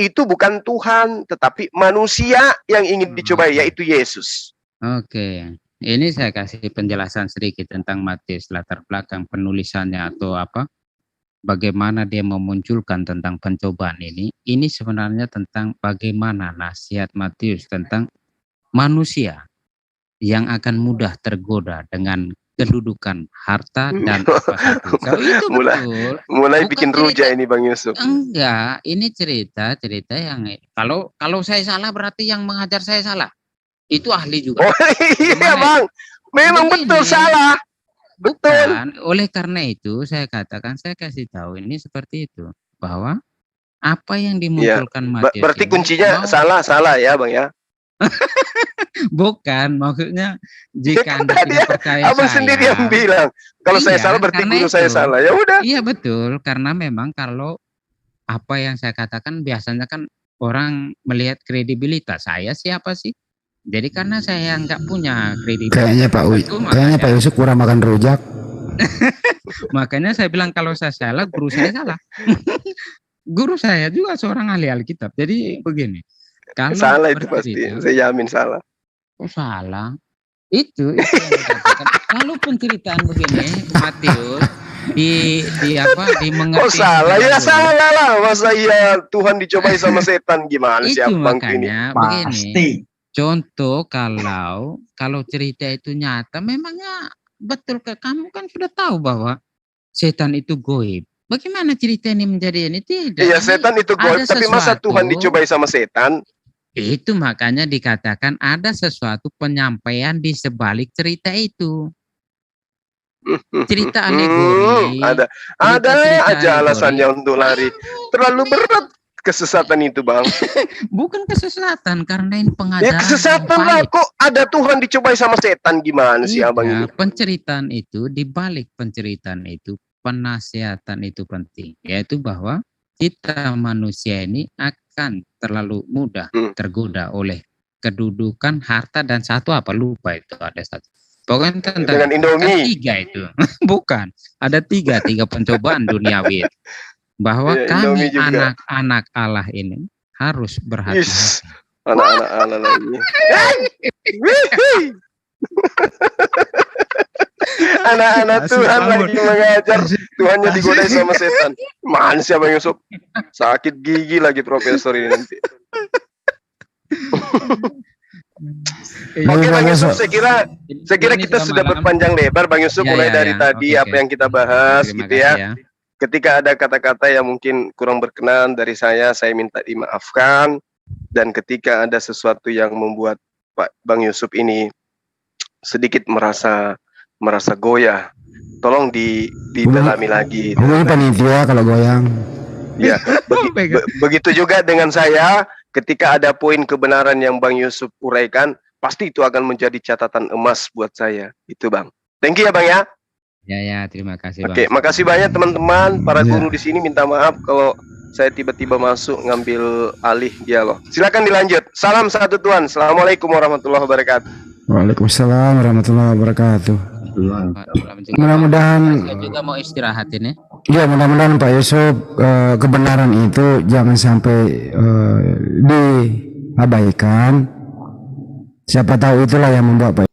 S2: itu bukan Tuhan, tetapi manusia yang ingin dicobai, yaitu Yesus.
S1: Oke, ini saya kasih penjelasan sedikit tentang Matius, latar belakang penulisannya atau apa, bagaimana dia memunculkan tentang pencobaan ini. Ini sebenarnya tentang bagaimana nasihat Matius tentang manusia yang akan mudah tergoda dengan kedudukan harta dan apa saja. So, itu
S2: mulai bikin rujak ini Bang Yusuf.
S1: Enggak, ini cerita yang kalau saya salah berarti yang mengajar saya salah. Itu ahli juga.
S2: Oh iya Bang, memang betul salah. Betul.
S1: Bukan, oleh karena itu saya katakan, saya kasih tahu ini seperti itu bahwa apa yang dimunculkan Matius.
S2: Berarti kuncinya salah ya Bang ya.
S1: Bukan, maksudnya jika Anda tidak percaya
S2: Abang sendiri yang bilang kalau saya salah berarti guru saya salah. Ya udah.
S1: Iya betul, karena memang kalau apa yang saya katakan biasanya kan orang melihat kredibilitas saya siapa sih. Jadi karena saya nggak punya kredibilitas.
S3: Kayaknya Pak Yusuf kurang makan rujak.
S1: Makanya saya bilang kalau saya salah, guru saya salah. Guru saya juga seorang ahli Alkitab. Jadi begini. Kalau
S2: salah itu pasti, saya jamin salah.
S1: Oh salah? Itu yang dikatakan. Kalau penceritaan begini, Matius dimengerti.
S2: Oh salah ya salah lah. Masa iya Tuhan dicobai sama setan gimana sih Abang ini?
S1: Begini. Contoh kalau cerita itu nyata, memangnya betul kamu kan sudah tahu bahwa setan itu goib. Bagaimana cerita ini menjadi ini? Tidak.
S2: Iya setan itu goib, tapi masa Tuhan dicobai sama setan?
S1: Itu makanya dikatakan ada sesuatu penyampaian di sebalik cerita itu. Cerita alegori.
S2: Ada aja alasannya untuk lari. Terlalu berat kesesatan itu, Bang.
S1: Bukan kesesatan, karena ini pengajaran.
S2: Ya kesesatan lah, kok ada Tuhan dicobai sama setan, gimana sih Abang ini?
S1: Penceritaan itu, dibalik penceritaan itu, penasihatan itu penting, yaitu bahwa kita manusia ini akan terlalu mudah tergoda oleh kedudukan, harta, dan satu apa, lupa itu ada satu. Pokoknya tentang
S2: dengan Indomie.
S1: Tiga itu. Bukan, ada tiga pencobaan duniawi. Bahwa
S2: ya,
S1: kami anak-anak Allah ini harus berhati-hati.
S2: Anak-anak Allah lagi. Anak-anak Tuhan lagi mengajar, Tuhannya digoda sama setan. Mana sih Bang Yusuf? Sakit gigi lagi profesor ini nanti. Oke Bang Yusuf, saya kira kita sudah berpanjang lebar Bang Yusuf, mulai dari tadi apa yang kita bahas gitu ya. Ketika ada kata-kata yang mungkin kurang berkenan dari saya minta dimaafkan. Dan ketika ada sesuatu yang membuat Pak Bang Yusuf ini sedikit merasa goyah, tolong didalami lagi.
S3: Ini panitia kalau goyang.
S2: Ya, begitu juga dengan saya. Ketika ada poin kebenaran yang Bang Yusuf uraikan, pasti itu akan menjadi catatan emas buat saya. Itu Bang. Thank you ya Bang ya.
S1: Ya, terima kasih Bang.
S2: Oke, makasih banyak teman-teman, para guru di sini, minta maaf kalau saya tiba-tiba masuk ngambil alih dialog. Silakan dilanjut. Salam satu Tuhan. Assalamualaikum warahmatullahi wabarakatuh.
S3: Waalaikumsalam warahmatullahi wabarakatuh. Mudah-mudahan
S1: juga mau istirahat ini.
S3: Ya, mudah-mudahan Pak Yusuf kebenaran itu jangan sampai diabaikan. Siapa tahu itulah yang membuat Pak